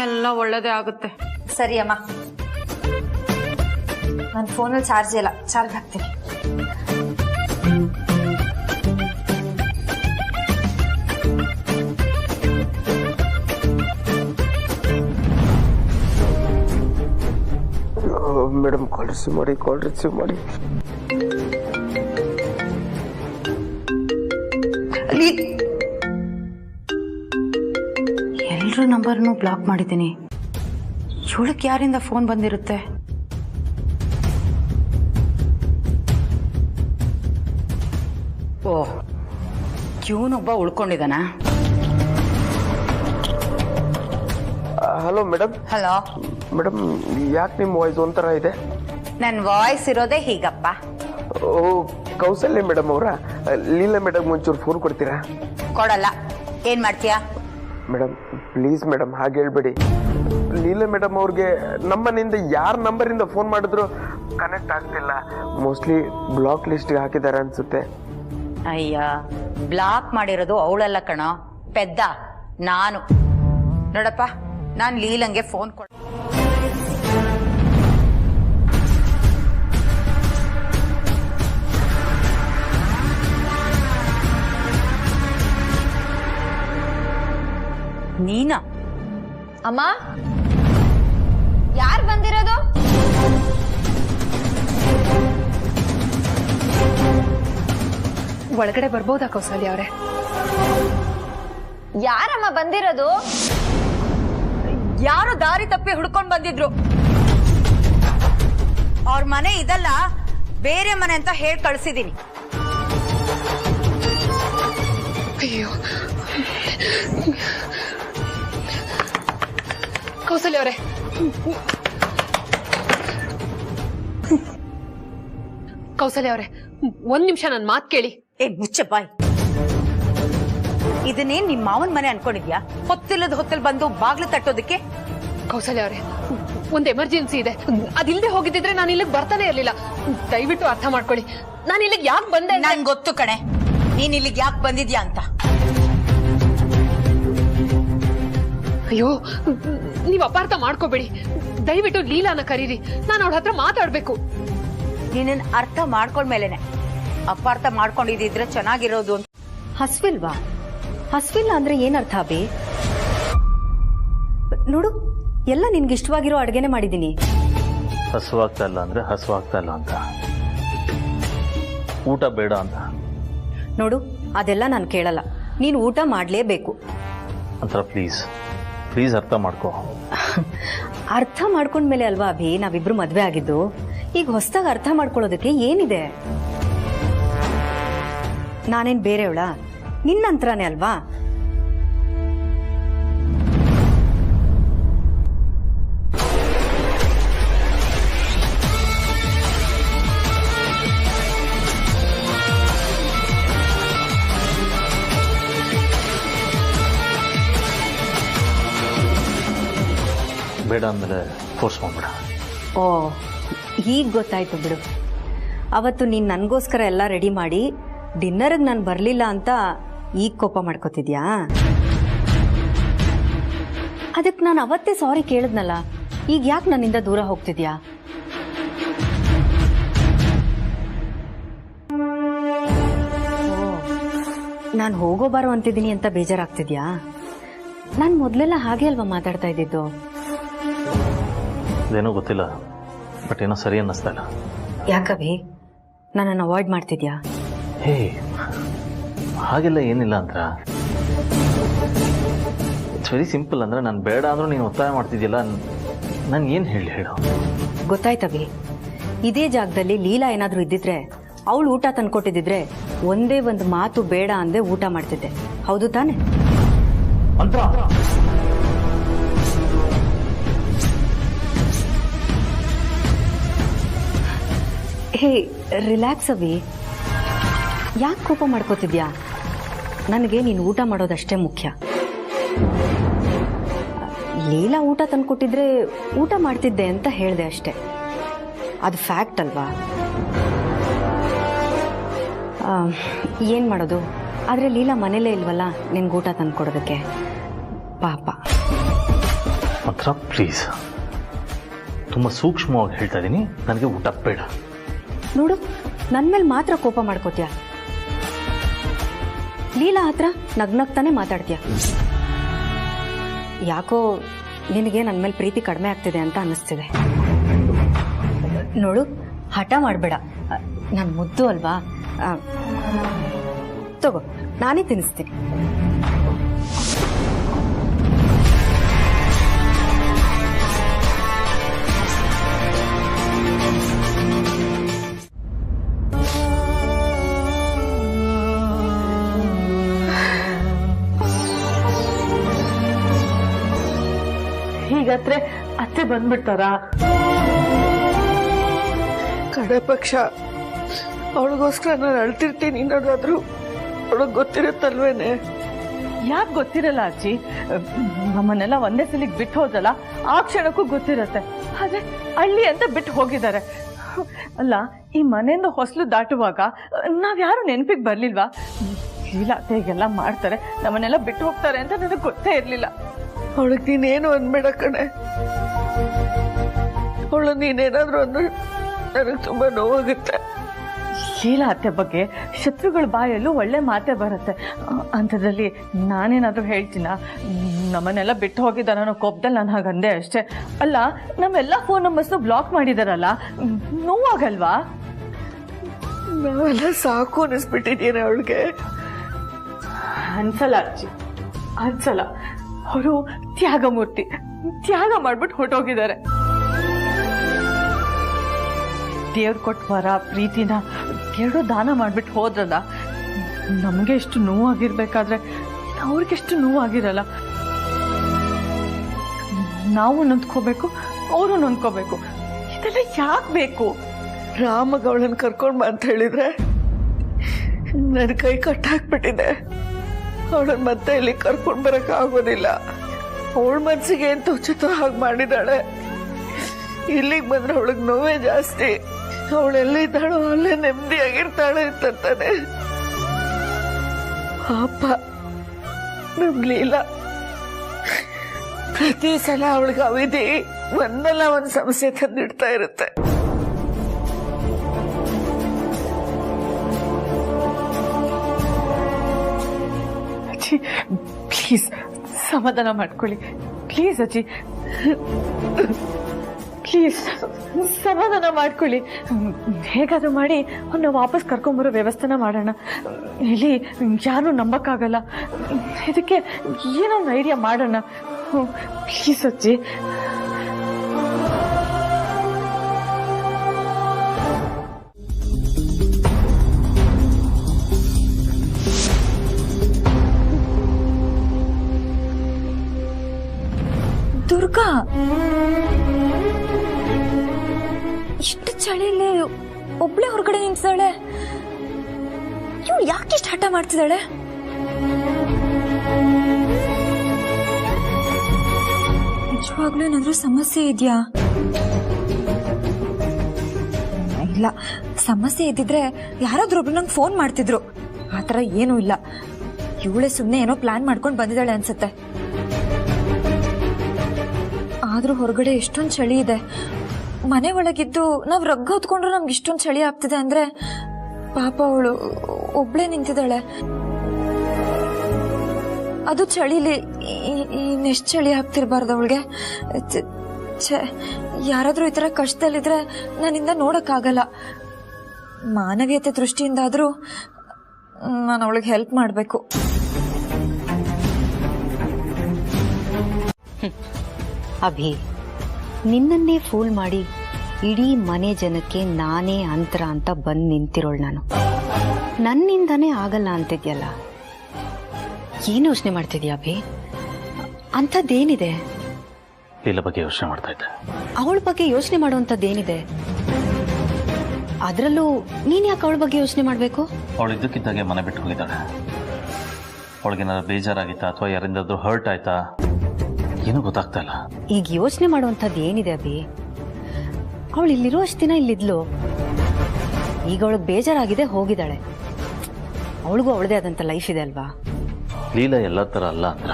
ಎಲ್ಲ ಒಳ್ಳೇದೇ ಆಗುತ್ತೆ. ಸರಿ ಅಮ್ಮ, ನನ್ನ ಫೋನಲ್ಲಿ ಚಾರ್ಜ್ ಇಲ್ಲ, ಚಾರ್ಜ್ ಹಾಕ್ತೀನಿ. ಮೇಡಮ್, ಕಾಲ್ ರಿಸೀವ್ ಮಾಡಿ. ಎಲ್ರ ನಂಬರ್ನು ಬ್ಲಾಕ್ ಮಾಡಿದ್ದೀನಿ. ಇವಳಕ್ಕೆ ಯಾರಿಂದ ಫೋನ್ ಬಂದಿರುತ್ತೆ? ಓಹ್, ಇವನೊಬ್ಬ ಉಳ್ಕೊಂಡಿದ್ದಾನ? Hello madam. ಹಲೋ ಮೇಡಮ್, ಯಾಕೆ ನಿಮ್ಮ ವಾಯ್ಸ್ ಒಂಥರ ಇದೆ? ನನ್ನ ವಾಯ್ಸ್ ಇರೋದೇ ಹೀಗಪ್ಪ. ಓ, ಕೌಸಲ್ಯ ಮೇಡಮ್ ಅವರ? ಲೀಲಾ ಮೇಡಮ್ ಒಂಚೂರು ಫೋನ್ ಕೊಡ್ತೀರಾ? ಕೊಡಲ್ಲ. ಏನ್ ಮಾಡ್ತೀಯಾ? ಮೇಡಮ್ ಪ್ಲೀಸ್ ಮೇಡಮ್, ಹಾಗೆ ಹೇಳ್ಬೇಡಿ. ಲೀಲಾ ಮೇಡಮ್ ಅವ್ರಿಗೆ ನಮ್ಮನೆಯಿಂದ ಯಾರ ನಂಬರಿಂದ ಫೋನ್ ಮಾಡಿದ್ರು ಕನೆಕ್ಟ್ ಆಗ್ತಿಲ್ಲ. ಮೋಸ್ಟ್ಲಿ ಬ್ಲಾಕ್ ಲಿಸ್ಟ್ಗೆ ಹಾಕಿದ್ದಾರೆ ಅನ್ಸುತ್ತೆ. ಅಯ್ಯ, ಬ್ಲಾಕ್ ಮಾಡಿರೋದು ಅವಳಲ್ಲ ಕಣೋ, ಪೆದ್ದ ನಾನು. ನೋಡಪ್ಪ, ನಾನು ಲೀಲಂಗೆ ಫೋನ್ ಕೊಡ. ನೀನಾ? ಅಮ್ಮ, ಯಾರು ಬಂದಿರೋದು? ಒಳಗಡೆ ಬರ್ಬೋದಾ ಕೌಸಲ್ಯ ಅವರೇ? ಯಾರಮ್ಮ ಬಂದಿರೋದು? ಯಾರು ದಾರಿ ತಪ್ಪಿ ಹುಡ್ಕೊಂಡ್ ಬಂದಿದ್ರು. ಅವ್ರ ಮನೆ ಇದಲ್ಲ, ಬೇರೆ ಮನೆ ಅಂತ ಹೇಳಿ ಕಳ್ಸಿದೀನಿ. ಅಯ್ಯೋ ಕೌಸಲ್ಯ ಅವರೇ, ಕೌಸಲ್ಯ ಅವರೇ, ಒಂದ್ ನಿಮಿಷ ನನ್ ಮಾತ್ ಕೇಳಿ. ಏ ಮುಚ್ಚ ಬಾಯ್. ಇದನ್ನೇನ್ ನಿಮ್ ಮಾವನ್ ಮನೆ ಅನ್ಕೊಂಡಿದ್ಯಾ? ಹೊತ್ತಿಲ್ಲದ ಹೊತ್ತಲ್ ಬಂದು ಬಾಗ್ಲು ತಟ್ಟೋದಕ್ಕೆ? ಕೌಸಲ್ಯ ಅವರೇ, ಒಂದ್ ಎಮರ್ಜೆನ್ಸಿ ಇದೆ. ಅದಿಲ್ದೆ ಹೋಗಿದ್ದಿದ್ರೆ ನಾನು ಇಲ್ಲಿಗೆ ಬರ್ತಾನೆ ಇರ್ಲಿಲ್ಲ. ದಯವಿಟ್ಟು ಅರ್ಥ ಮಾಡ್ಕೊಳ್ಳಿ. ನಾನು ಇಲ್ಲಿಗೆ ಯಾಕೆ ಬಂದೆ? ನನ್ ಗೊತ್ತು ಕಣೆ, ನೀನ್ ಇಲ್ಲಿಗೆ ಯಾಕೆ ಬಂದಿದ್ಯಾ ಅಂತ. ಅಯ್ಯೋ, ನೀವ್ ಅಪಾರ್ಥ ಮಾಡ್ಕೋಬೇಡಿ. ದಯವಿಟ್ಟು ಲೀಲಾನ ಕರೀರಿ, ನಾನು ಅವಳ ಹತ್ರ ಮಾತಾಡ್ಬೇಕು. ನೀನನ್ ಅರ್ಥ ಮಾಡ್ಕೊಂಡ್ಮೇಲೆನೆ ಅಪಾರ್ಥ ಮಾಡ್ಕೊಂಡಿದ್ರೆ ಚೆನ್ನಾಗಿರೋದು ಅಂತ. ಹಸ್ವಿಲ್ವಾ? ಹಸ್ವಿಲ್ಲ ಅಂದ್ರೆ ಏನರ್ಥ ಅಭಿ? ನೋಡು, ಎಲ್ಲ ನಿನ್ಗೆ ಇಷ್ಟವಾಗಿರೋ ಅಡ್ಗೆನೆ ಮಾಡಿದ್ದೀನಿ. ಹಸುವಾಗ್ತಾ ಇಲ್ಲ ಅಂದ್ರೆ ಹಸುವಾಗ್ತಾ ಇಲ್ಲ ಅಂತ, ಊಟ ಬೇಡ ಅಂತ. ನೋಡು, ಅದೆಲ್ಲ ನಾನು ಕೇಳಲ್ಲ. ನೀನು ಊಟ ಮಾಡಲೇಬೇಕು ಅಂತ. ಪ್ಲೀಸ್ ಪ್ಲೀಸ್ ಅರ್ಥ ಮಾಡ್ಕೋ. ಅರ್ಥ ಮಾಡ್ಕೊಂಡ್ಮೇಲೆ ಅಲ್ವಾ ಅಭಿ ನಾವಿಬ್ರು ಮದ್ವೆ ಆಗಿದ್ದು. ಈಗ ಹೊಸದಾಗಿ ಅರ್ಥ ಮಾಡ್ಕೊಳ್ಳೋದಕ್ಕೆ ಏನಿದೆ? ನಾನೇನ್ ಬೇರೆಯವಳ? ನಿನ್ನಂತ್ರನೇ ಅಲ್ವಾ? ಬೇಡ ಅಂದಮೇಲೆ ಫೋರ್ಸ್ ಮಾಡ್ಬೇಡ. ಓ, ಈಗ ಗೊತ್ತಾಯ್ತು ಬಿಡು. ಅವತ್ತು ನೀನು ನನಗೋಸ್ಕರ ಎಲ್ಲ ರೆಡಿ ಮಾಡಿ ಡಿನ್ನರ್ಗೆ ನಾನು ಬರಲಿಲ್ಲ ಅಂತ ಈಗ ಕೋಪ ಮಾಡ್ಕೋತಿದ್ಯಾ? ಅದಕ್ಕೆ ನಾನು ಅವತ್ತೇ ಸಾರಿ ಕೇಳಿದ್ನಲ್ಲ, ಈಗ ಯಾಕೆ ನನ್ನಿಂದ ದೂರ ಹೋಗ್ತಿದ್ಯಾ? ನಾನು ಹೋಗೋ ಬಾರೋ ಅಂತಿದ್ದೀನಿ ಅಂತ ಬೇಜಾರಾಗ್ತಿದ್ಯಾ? ನಾನು ಮೊದಲೆಲ್ಲ ಹಾಗೆ ಅಲ್ವಾ ಮಾತಾಡ್ತಾ ಇದ್ದಿದ್ದು? ಅದೇನೋ ಗೊತ್ತಿಲ್ಲ, ಬಟ್ ಏನೋ ಸರಿ ಅನ್ನಿಸ್ತಾ ಇಲ್ಲ. ಯಾಕವಿ ನನ್ನನ್ನು ಅವಾಯ್ಡ್ ಮಾಡ್ತಿದ್ಯಾ? ಹೇ, ಹಾಗೆಲ್ಲ ಏನಿಲ್ಲ ಅಂತ. It's very simple. ಅಂದ್ರೆ ನಾನು ಬೇಡ ಅಂದ್ರೂ ನೀನು ಒತ್ತಾಯ ಮಾಡ್ತಿದ್ಯಲ್ಲ, ನಾನು ಏನು ಹೇಳು? ಗೊತ್ತಾಯ್ತವಿ, ಇದೇ ಜಾಗದಲ್ಲಿ ಲೀಲಾ ಏನಾದರೂ ಇದ್ದಿದ್ರೆ, ಅವಳು ಊಟ ತಂದ್ಕೊಟ್ಟಿದ್ದಿದ್ರೆ ಒಂದೇ ಒಂದು ಮಾತು ಬೇಡ ಅಂದೆ ಊಟ ಮಾಡ್ತಿದ್ದೆ. ಹೌದು ತಾನೆ? ಹೇ, ರಿಲ್ಯಾಕ್ಸ್ ಅವಿ. ಯಾಕೆ ಕೋಪ ಮಾಡ್ಕೋತಿದ್ಯಾ? ನನಗೆ ನೀನು ಊಟ ಮಾಡೋದಷ್ಟೇ ಮುಖ್ಯ. ಲೀಲಾ ಊಟ ತಂದ್ಕೊಟ್ಟಿದ್ರೆ ಊಟ ಮಾಡ್ತಿದ್ದೆ ಅಂತ ಹೇಳಿದೆ ಅಷ್ಟೆ. ಅದು ಫ್ಯಾಕ್ಟ್ ಅಲ್ವಾ? ಏನು ಮಾಡೋದು? ಆದರೆ ಲೀಲಾ ಮನೇಲೇ ಇಲ್ವಲ್ಲ ನಿನ್ಗೆ ಊಟ ತಂದ್ಕೊಡೋದಕ್ಕೆ. ಪಾಪ. ಮಾತ್ರ ಪ್ಲೀಸ್, ತುಂಬ ಸೂಕ್ಷ್ಮವಾಗಿ ಹೇಳ್ತಾ ಇದ್ದೀನಿ, ನನಗೆ ಊಟ ಬೇಡ. ನೋಡು, ನನ್ನ ಮೇಲೆ ಮಾತ್ರ ಕೋಪ ಮಾಡ್ಕೋತೀಯ. ಲೀಲಾ ಹತ್ರ ನಗ್ನಗ್ತಾನೆ ಮಾತಾಡ್ತೀಯ. ಯಾಕೋ ನಿನಗೆ ನನ್ನ ಮೇಲೆ ಪ್ರೀತಿ ಕಡಿಮೆ ಆಗ್ತಿದೆ ಅಂತ ಅನ್ನಿಸ್ತಿದೆ. ನೋಡು, ಹಠ ಮಾಡಬೇಡ. ನನ್ನ ಮುದ್ದು ಅಲ್ವಾ? ತಗೋ, ನಾನೇ ತಿನ್ನಿಸ್ತೀನಿ. ಹೀಗಾದ್ರೆ ಅತ್ತೆ ಬಂದ್ಬಿಡ್ತಾರ? ಕಡೆ ಪಕ್ಷ ಅವಳಿಗೋಸ್ಕರ ನಾನು ಅಳ್ತಿರ್ತೀನಿ ಅನ್ನೋದಾದ್ರೂ ಅವಳಿಗೆ ಗೊತ್ತಿರುತ್ತಲ್ವೇನೆ? ಯಾಕೆ ಗೊತ್ತಿರಲ್ಲ ಅಜ್ಜಿ? ನಮ್ಮನ್ನೆಲ್ಲ ಒಂದೇ ಸಲಿಗೆ ಬಿಟ್ಟು ಹೋದಲ್ಲ, ಆ ಕ್ಷಣಕ್ಕೂ ಗೊತ್ತಿರತ್ತೆ. ಆದ್ರೆ ಹಳ್ಳಿ ಅಂತ ಬಿಟ್ಟು ಹೋಗಿದ್ದಾರೆ. ಅಲ್ಲ, ಈ ಮನೆಯಿಂದ ಹೊಸಲು ದಾಟುವಾಗ ನಾವ್ಯಾರು ನೆನಪಿಗೆ ಬರ್ಲಿಲ್ವಾ? ಇಲ್ಲ ಹೀಗೆಲ್ಲ ಮಾಡ್ತಾರೆ, ನಮ್ಮನ್ನೆಲ್ಲ ಬಿಟ್ಟು ಹೋಗ್ತಾರೆ ಅಂತ ನನಗೆ ಗೊತ್ತೇ ಇರ್ಲಿಲ್ಲ. ಅವಳಿಗೆ ನೀನೇನು ಅನ್ಬೇಡ ಕಣೆ. ಅವಳು ನೀನೇನಾದ್ರೂ ಅಂದ್ರೆ ನನಗೆ ತುಂಬಾ ನೋವಾಗುತ್ತೆ. ಶೀಲಾ ಅತ್ತೆ ಬಗ್ಗೆ ಶತ್ರುಗಳ ಬಾಯಲ್ಲೂ ಒಳ್ಳೆ ಮಾತೇ ಬರುತ್ತೆ. ಅಂಥದ್ರಲ್ಲಿ ನಾನೇನಾದ್ರೂ ಹೇಳ್ತೀನ? ನಮ್ಮನ್ನೆಲ್ಲ ಬಿಟ್ಟು ಹೋಗಿದ್ದಾರೆ ಅನ್ನೋ ಕೋಪದಲ್ಲಿ ನಾನು ಹಾಗಂದೆ ಅಷ್ಟೇ. ಅಲ್ಲ, ನಮ್ಮೆಲ್ಲ ಫೋನ್ ನಂಬರ್ಸ್ನು ಬ್ಲಾಕ್ ಮಾಡಿದಾರಲ್ಲ, ನೋವಾಗಲ್ವಾ? ನಾವೆಲ್ಲ ಸಾಕು ಅನಿಸ್ಬಿಟ್ಟಿದ್ದೀನಿ ಅವಳಿಗೆ. ಅನ್ಸಲ್ಲ ಅಜ್ಜಿ, ಅನ್ಸಲ್ಲ. ಅವರು ತ್ಯಾಗಮೂರ್ತಿ, ತ್ಯಾಗ ಮಾಡ್ಬಿಟ್ಟು ಹೊರಟೋಗಿದ್ದಾರೆ. ದೇವ್ರು ಕೊಟ್ಟ ವರ ಪ್ರೀತಿನ ಎರಡು ದಾನ ಮಾಡ್ಬಿಟ್ಟು ಹೋದ್ರಲ್ಲ. ನಮಗೆ ಎಷ್ಟು ನೋವಾಗಿರ್ಬೇಕಾದ್ರೆ ಅವ್ರಿಗೆಷ್ಟು ನೋವಾಗಿರಲ್ಲ. ನಾವು ನೊಂದ್ಕೋಬೇಕು, ಅವರು ನೊಂದ್ಕೋಬೇಕು. ಇದೆಲ್ಲ ಯಾಕೆ ಬೇಕು? ರಾಮಗ ಅವಳನ್ನ ಕರ್ಕೊಂಡ್ ಅಂತ ಹೇಳಿದ್ರೆ ನನ್ನ ಕೈ ಕಟ್ಟಾಕ್ಬಿಟ್ಟಿದೆ. ಅವಳನ್ನ ಮತ್ತೆ ಇಲ್ಲಿ ಕರ್ಕೊಂಡ್ ಬರಕ್ ಆಗೋದಿಲ್ಲ. ಅವಳ ಮನ್ಸಿಗೆ ಏನ್ ತೋಚುತ್ತೋ ಹಾಗೆ ಮಾಡಿದಾಳೆ. ಇಲ್ಲಿಗೆ ಬಂದ್ರೆ ಅವಳಿಗೆ ನೋವೇ ಜಾಸ್ತಿ. ಅವಳೆಲ್ಲಿದ್ದಾಳೋ ಅಲ್ಲೇ ನೆಮ್ಮದಿಯಾಗಿರ್ತಾಳೆ ಅಂತಾನೆ. ಪಾಪ ನಮ್ ಲೀಲಾ ಪ್ರತಿ ಸಲ ಅವಳಿಗೆ ಅವಿಧಿ ಒಂದಲ್ಲ ಒಂದ್ ಸಮಸ್ಯೆ ತಂದಿಡ್ತಾ ಇರುತ್ತೆ. ಅಜ್ಜಿ ಪ್ಲೀಸ್ ಸಮಾಧಾನ ಮಾಡ್ಕೊಳ್ಳಿ. ಪ್ಲೀಸ್ ಅಜ್ಜಿ, ಪ್ಲೀಸ್ ಸಮಾಧಾನ ಮಾಡ್ಕೊಳ್ಳಿ. ಹೇಗಾದ್ರೂ ಮಾಡಿ ಅವನ್ನ ವಾಪಸ್ ಕರ್ಕೊಂಬರೋ ವ್ಯವಸ್ಥೆನ ಮಾಡೋಣ. ಇಲ್ಲಿ ಯಾರು ನಂಬಕ್ಕಾಗಲ್ಲ. ಇದಕ್ಕೆ ಏನೋ ಒಂದು ಐಡಿಯಾ ಮಾಡೋಣ. ಪ್ಲೀಸ್ ಅಜ್ಜಿ. ದುರ್ಗಾ, ಇಷ್ಟು ಚಳಿಲಿ ಒಬ್ಳೆ ಹೊರಗಡೆ ನಿಂತಿದ್ದಾಳೆ. ಇವಳು ಯಾಕಿಷ್ಟು ಹಠ ಮಾಡ್ತಿದ್ದಾಳೆ? ನಿಜವಾಗ್ಲೂ ಏನಾದ್ರೂ ಸಮಸ್ಯೆ ಇದೆಯಾ? ಇಲ್ಲ, ಸಮಸ್ಯೆ ಇದ್ದಿದ್ರೆ ಯಾರಾದ್ರೊಬ್ರು ನಂಗೆ ಫೋನ್ ಮಾಡ್ತಿದ್ರು. ಆತರ ಏನೂ ಇಲ್ಲ. ಇವಳೆ ಸುಮ್ಮನೆ ಏನೋ ಪ್ಲಾನ್ ಮಾಡ್ಕೊಂಡು ಬಂದಿದ್ದಾಳೆ ಅನ್ಸುತ್ತೆ. ಆದ್ರೂ ಹೊರಗಡೆ ಎಷ್ಟೊಂದು ಚಳಿ ಇದೆ. ಮನೆ ಒಳಗಿದ್ದು ನಾವು ರಗ್ಗ ಹೊತ್ಕೊಂಡ್ರೆ ನಮ್ಗೆ ಇಷ್ಟೊಂದು ಚಳಿ ಆಗ್ತಿದೆ ಅಂದ್ರೆ ಪಾಪ ಅವಳು ಒಬ್ಳೆ ನಿಂತಿದ್ದಾಳೆ. ಅದು ಚಳಿಲಿ ಇನ್ನೆಷ್ಟು ಚಳಿ ಆಗ್ತಿರ್ಬಾರ್ದು ಅವಳಿಗೆ. ಯಾರಾದ್ರೂ ಈ ತರ ಕಷ್ಟದಲ್ಲಿದ್ರೆ ನನ್ನಿಂದ ನೋಡಕ್ಕಾಗಲ್ಲ. ಮಾನವೀಯತೆ ದೃಷ್ಟಿಯಿಂದಾದ್ರೂ ನಾನು ಅವಳಿಗೆ ಹೆಲ್ಪ್ ಮಾಡಬೇಕು. ಅಭಿ, ನಿನ್ನನ್ನೇ ಫೂಲ್ ಮಾಡಿ ಇಡೀ ಮನೆ ಜನಕ್ಕೆ ನಾನೇ ಅಂತರ ಅಂತ ಬಂದು ನಿಂತಿರೋಳು ನಾನು. ನನ್ನಿಂದಾನೇ ಆಗಲ್ಲ ಅಂತಿದ್ಯಲ್ಲ, ಏನು ಯೋಚನೆ ಮಾಡ್ತಿದ್ಯಾ ಅಭಿ? ಅಂಥದ್ದೇನಿದೆ? ಲೀಲಾ ಬಗ್ಗೆ ಯೋಚನೆ ಮಾಡ್ತಾ ಇದ್ದೆ. ಅವಳ ಬಗ್ಗೆ ಯೋಚನೆ ಮಾಡುವಂಥದ್ದೇನಿದೆ? ಅದರಲ್ಲೂ ನೀನ್ ಯಾಕೆ ಅವಳ ಬಗ್ಗೆ ಯೋಚನೆ ಮಾಡಬೇಕು? ಅವಳು ಇದ್ದಕ್ಕಿದ್ದಾಗೆ ಮನೆ ಬಿಟ್ಟು ಹೋಗಿದ್ದಾಳೆ. ಅವಳಿಗೇನಾದ್ರು ಬೇಜಾರಾಗಿತ್ತಾ ಅಥವಾ ಯಾರಿಂದಾದ್ರೂ ಹರ್ಟ್ ಆಯ್ತಾ? ಏನೂ ಗೊತ್ತಾಗ್ತಾ ಇಲ್ಲ. ಈಗ ಯೋಚನೆ ಮಾಡುವಂಥದ್ದು ಏನಿದೆ ಅಭಿ? ಅವಳು ಇಲ್ಲಿರೋ ಅಷ್ಟು ದಿನ ಇಲ್ಲಿದ್ಲು. ಈಗ ಅವಳಿಗೆ ಬೇಜಾರಾಗಿದೆ, ಹೋಗಿದ್ದಾಳೆ. ಅವಳಿಗೂ ಅವಳದೇ ಆದಂಥ ಲೈಫ್ ಇದೆ ಅಲ್ವಾ? ಲೀಲಾ ಎಲ್ಲ ಥರ ಅಲ್ಲ ಅಂದ್ರ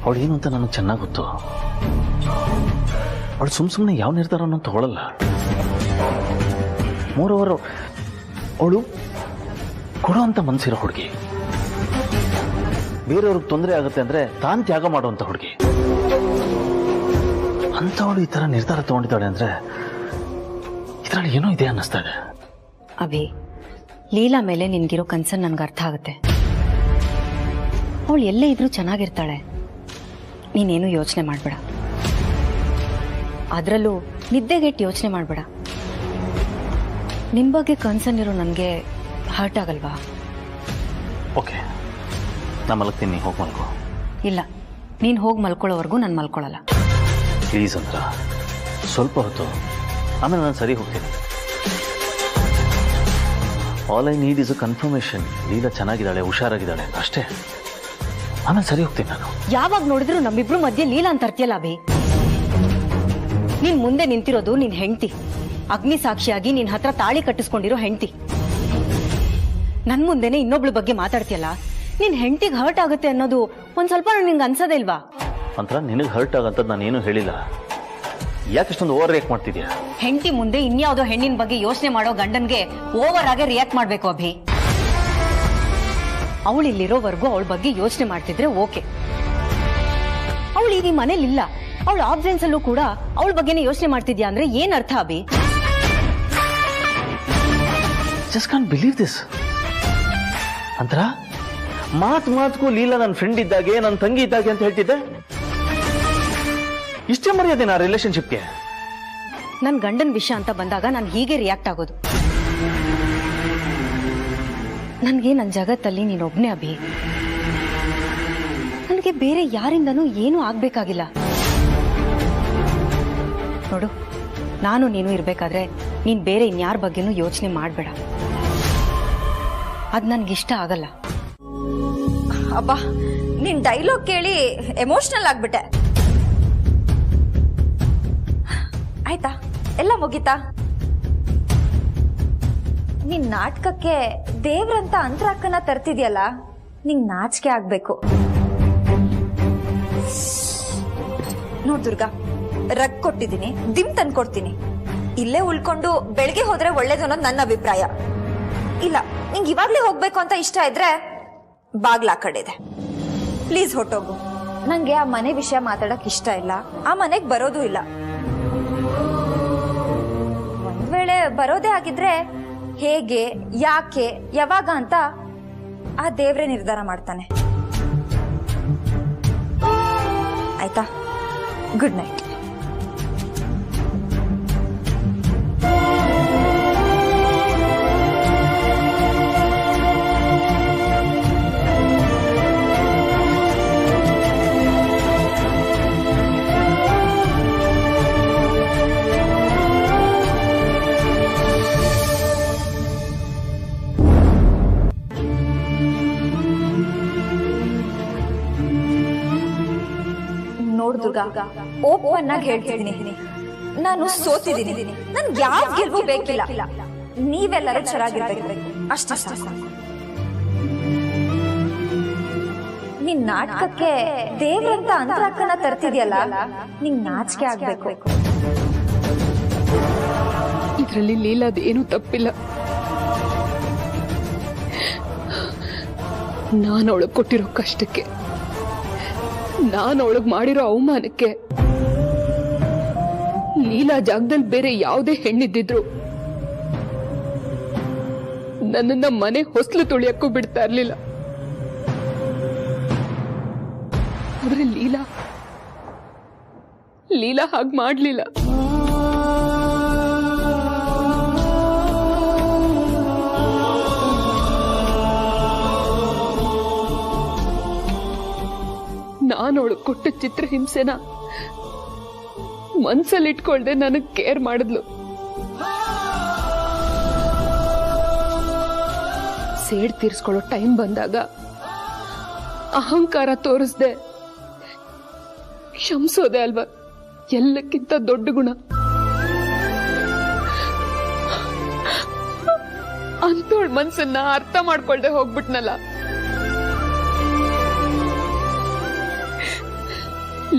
ಅವಳು ಏನು ಅಂತ ನನಗೆ ಚೆನ್ನಾಗಿ ಗೊತ್ತು. ಅವಳು ಸುಮ್ಮನೆ ಯಾವ ನಿರ್ಧಾರನೂ ತಗೊಳ್ಳಲ್ಲ. ಮೂರವರು ಅವಳು ಕೊಡೋ ಅಂತ ಮನಸ್ಸಿರೋ ಹುಡುಗಿ. ಬೇರೆಯವ್ರಿಗೆ ತೊಂದರೆ ಆಗುತ್ತೆ ಅಂದ್ರೆ ತಾನು ತ್ಯಾಗ ಮಾಡುವಂತ ಹುಡುಗಿ. ಅಂತವಳು ಈ ತರ ನಿರ್ಧಾರ ತಗೊಂಡಿದ್ದಾಳೆ ಅಂದ್ರೆ ಇದರಲ್ಲಿ ಏನೋ ಇದೆ ಅನ್ನಿಸ್ತಾ ಇದೆ. ಅಭಿ, ಲೀಲಾ ಮೇಲೆ ನಿನ್ಗಿರೋ ಕನ್ಸರ್ನ್ ನನ್ಗೆ ಅರ್ಥ ಆಗುತ್ತೆ. ಅವಳು ಎಲ್ಲೇ ಇದ್ರೂ ಚೆನ್ನಾಗಿರ್ತಾಳೆ. ನೀನೇನು ಯೋಚನೆ ಮಾಡಬೇಡ. ಅದರಲ್ಲೂ ನಿದ್ದೆಗೆಟ್ಟು ಯೋಚನೆ ಮಾಡಬೇಡ. ನಿನ್ ಬಗ್ಗೆ ಕನ್ಸರ್ನ್ ಇರೋ ನನಗೆ ಹರ್ಟ್ ಆಗಲ್ವಾ? ಓಕೆ, ನಾ ಮಲಗ್ತೀನಿ, ಹೋಗಿ ಮಲ್ಕೋ. ಇಲ್ಲ, ನೀನು ಹೋಗಿ ಮಲ್ಕೊಳ್ಳೋವರೆಗೂ ನಾನು ಮಲ್ಕೊಳ್ಳಲ್ಲ. ಪ್ಲೀಸ್ ಅಂದ್ರ ಸ್ವಲ್ಪ ಹೊತ್ತು, ಆಮೇಲೆ ನಾನು ಸರಿ ಹೋಗ್ತೀನಿ. All I need is a confirmation. Leela ಚೆನ್ನಾಗಿದ್ದಾಳೆ, ಹುಷಾರಾಗಿದ್ದಾಳೆ ಅಷ್ಟೇ. ಆಮೇಲೆ ಸರಿ ಹೋಗ್ತೀನಿ ನಾನು. ಯಾವಾಗ ನೋಡಿದ್ರು ನಮ್ಮಿಬ್ರು ಮಧ್ಯೆ ಲೀಲಾ ಅಂತ ಅರ್ತಿಯಲ್ಲ ಅಭಿ. ನೀನ್ ಮುಂದೆ ನಿಂತಿರೋದು ನಿನ್ ಹೆಂಡತಿ, ಅಗ್ನಿ ಸಾಕ್ಷಿಯಾಗಿ ನಿನ್ ಹತ್ರ ತಾಳಿ ಕಟ್ಟಿಸ್ಕೊಂಡಿರೋ ಹೆಂಡತಿ. ನನ್ ಮುಂದೆನೆ ಇನ್ನೊಬ್ಳ ಬಗ್ಗೆ ಮಾತಾಡ್ತಿಯಲ್ಲ, ನಿನ್ ಹೆಂಡತಿಗೆ ಹರ್ಟ್ ಆಗುತ್ತೆ ಅನ್ನೋದು ಒಂದ್ ಸ್ವಲ್ಪ ನಿಂಗೆ ಅನ್ಸದೇ ಇಲ್ವಾ? ಅಂತರ ನಿನಗೆ ಹರ್ಟ್ ಆಗಂತದ್ ನಾನೇನು ಹೇಳಿಲ್ಲ. ಯಾಕೆಷ್ಟೊಂದು ಓವರ್ ರಿಯಾಕ್ಟ್ ಮಾಡ್ತಿದ್ಯಾ? ಹೆಂಡತಿ ಮುಂದೆ ಇನ್ಯಾವುದೋ ಹೆಣ್ಣಿನ ಬಗ್ಗೆ ಯೋಚನೆ ಮಾಡೋ ಗಂಡನ್ಗೆ ಓವರ್ ಆಗಿ ರಿಯಾಕ್ಟ್ ಮಾಡ್ಬೇಕು ಅಭಿ. ಅವಳು ಇಲ್ಲಿರೋವರೆಗೂ ಅವಳ ಬಗ್ಗೆ ಯೋಚನೆ ಮಾಡ್ತಿದ್ರೆ ಓಕೆ. ಅವಳು ಈಗ ಈ ಮನೇಲಿ ಇಲ್ಲ, ಅವಳ ಆಬ್ಸೆನ್ಸ್ ಅಲ್ಲೂ ಕೂಡ ಅವಳ ಬಗ್ಗೆನೇ ಯೋಚನೆ ಮಾಡ್ತಿದ್ಯಾ ಅಂದ್ರೆ ಏನ್ ಅರ್ಥ Abhi? Just can't believe this. ಅಂತರ ಮಾತ್ಗೂ ಲೀಲಾ ನನ್ನ ಫ್ರೆಂಡ್ ಇದ್ದಾಗೆ, ನನ್ನ ತಂಗಿ ಇದ್ದಾಗೆ ಅಂತ ಹೇಳ್ತಿದ್ದೆ. ಇಷ್ಟೇ ಮರ್ಯಾದೆ ನಾ ರಿಲೇಶನ್ಶಿಪ್ಗೆ? ನನ್ ಗಂಡನ್ ವಿಷಯ ಅಂತ ಬಂದಾಗ ನಾನು ಹೀಗೆ ರಿಯಾಕ್ಟ್ ಆಗೋದು. ನನ್ಗೆ ನನ್ನ ಜಗತ್ತಲ್ಲಿ ನೀನೊಬ್ನೇ ಅಭಿ. ನನಗೆ ಬೇರೆ ಯಾರಿಂದನೂ ಏನೂ ಆಗ್ಬೇಕಾಗಿಲ್ಲ. ನೋಡು, ನಾನು ನೀನು ಇರ್ಬೇಕಾದ್ರೆ ನೀನ್ ಬೇರೆ ಇನ್ಯಾರ ಬಗ್ಗೆನೂ ಯೋಚನೆ ಮಾಡ್ಬೇಡ. ಅದ್ ನನ್ಗಿಷ್ಟ ಆಗಲ್ಲ. ಅಬ್ಬಾ, ನಿನ್ ಡೈಲಾಗ್ ಕೇಳಿ ಎಮೋಷನಲ್ ಆಗ್ಬಿಟ್ಟೆ. ಆಯ್ತಾ, ಎಲ್ಲ ಮುಗೀತಾ? ನಿನ್ ನಾಟಕಕ್ಕೆ ದೇವ್ರಂತ ಅಂತರಕ್ಕನ ತರ್ತಿದ್ಯಲ್ಲ, ನಿಂಗ್ ನಾಚಿಕೆ ಆಗ್ಬೇಕು. ನೋಡ್ ದುರ್ಗಾ, ರಗ್ ಕೊಟ್ಟಿದ್ದೀನಿ, ದಿಮ್ ತಂದ್ಕೊಡ್ತೀನಿ. ಇಲ್ಲೇ ಉಳ್ಕೊಂಡು ಬೆಳಗ್ಗೆ ಹೋದ್ರೆ ಒಳ್ಳೇದು ಅನ್ನೋದು ನನ್ನ ಅಭಿಪ್ರಾಯ. ಇಲ್ಲ, ನಿಂಗೆ ಇವಾಗ್ಲೇ ಹೋಗ್ಬೇಕು ಅಂತ ಇಷ್ಟ ಇದ್ರೆ ಬಾಗ್ಲಾ ಕಡೆ ಇದೆ, ಪ್ಲೀಸ್ ಹೊಟ್ಟೋಗು. ನಂಗೆ ಆ ಮನೆ ವಿಷಯ ಮಾತಾಡಕ್ ಇಷ್ಟ ಇಲ್ಲ, ಆ ಮನೆಗ್ ಬರೋದು ಇಲ್ಲ. ಒಂದ್ ವೇಳೆ ಬರೋದೇ ಆಗಿದ್ರೆ ಹೇಗೆ, ಯಾಕೆ, ಯಾವಾಗ ಅಂತ ಆ ದೇವ್ರೇ ನಿರ್ಧಾರ ಮಾಡ್ತಾನೆ. ಆಯ್ತಾ? Good night. ದುರ್ಗಾ, ಓಪನ್ ಆಗಿ ಹೇಳ್ತಿದ್ದೀನಿ, ನಾನು ಸೋತಿದ್ದೀನಿ. ನನ್ಗೆ ಯಾವ ಗೆಲುವು ಬೇಕಿಲ್ಲ, ನೀವೆಲ್ಲರೂ ಚೆನ್ನಾಗಿರ್ಬೇಕು ಅಷ್ಟೇ ಸಾಕು. ನಿನ್ ನಾಟಕಕ್ಕೆ ದೇವ್ರಂತ ಅಂತರಕ್ಕನ ತರ್ತಿದ್ಯಲ್ಲ, ನಿಂಗ್ ನಾಚಿಕೆ ಆಗ್ಬೇಕು. ಇದರಲ್ಲಿ ಲೀಲಾದ ಏನೂ ತಪ್ಪಿಲ್ಲ. ನಾನು ಅವಳಗ್ ಕೊಟ್ಟಿರೋ ಕಷ್ಟಕ್ಕೆ, ನಾನು ಅವಳಗ್ ಮಾಡಿರೋ ಅವಮಾನಕ್ಕೆ ಲೀಲಾ ಜಾಗದಲ್ಲಿ ಬೇರೆ ಯಾವುದೇ ಹೆಣ್ಣಿದ್ದಿದ್ರು ನನ್ನನ್ನ ಮನೆ ಹೊಸ್ಲು ತುಳಿಯಕ್ಕೂ ಬಿಡ್ತಾ ಇರ್ಲಿಲ್ಲ. ಆದ್ರೆ ಲೀಲಾ ಹಾಗೆ ಮಾಡ್ಲಿಲ್ಲ. ನಾನು ಅವಳು ಕೊಟ್ಟ ಚಿತ್ರಹಿಂಸೆನ ಮನ್ಸಲ್ಲಿಟ್ಕೊಳ್ದೆ ನನಗ್ ಕೇರ್ ಮಾಡಿದ್ಲು. ಸೇಡ್ ತೀರ್ಸ್ಕೊಳ್ಳೋ ಟೈಮ್ ಬಂದಾಗ ಅಹಂಕಾರ ತೋರಿಸ್ದೆ ಕ್ಷಮಿಸೋದೆ ಅಲ್ವಾ ಎಲ್ಲಕ್ಕಿಂತ ದೊಡ್ಡ ಗುಣ. ಅಂತೋಳ್ ಮನ್ಸನ್ನ ಅರ್ಥ ಮಾಡ್ಕೊಳ್ದೆ ಹೋಗ್ಬಿಟ್ನಲ್ಲ.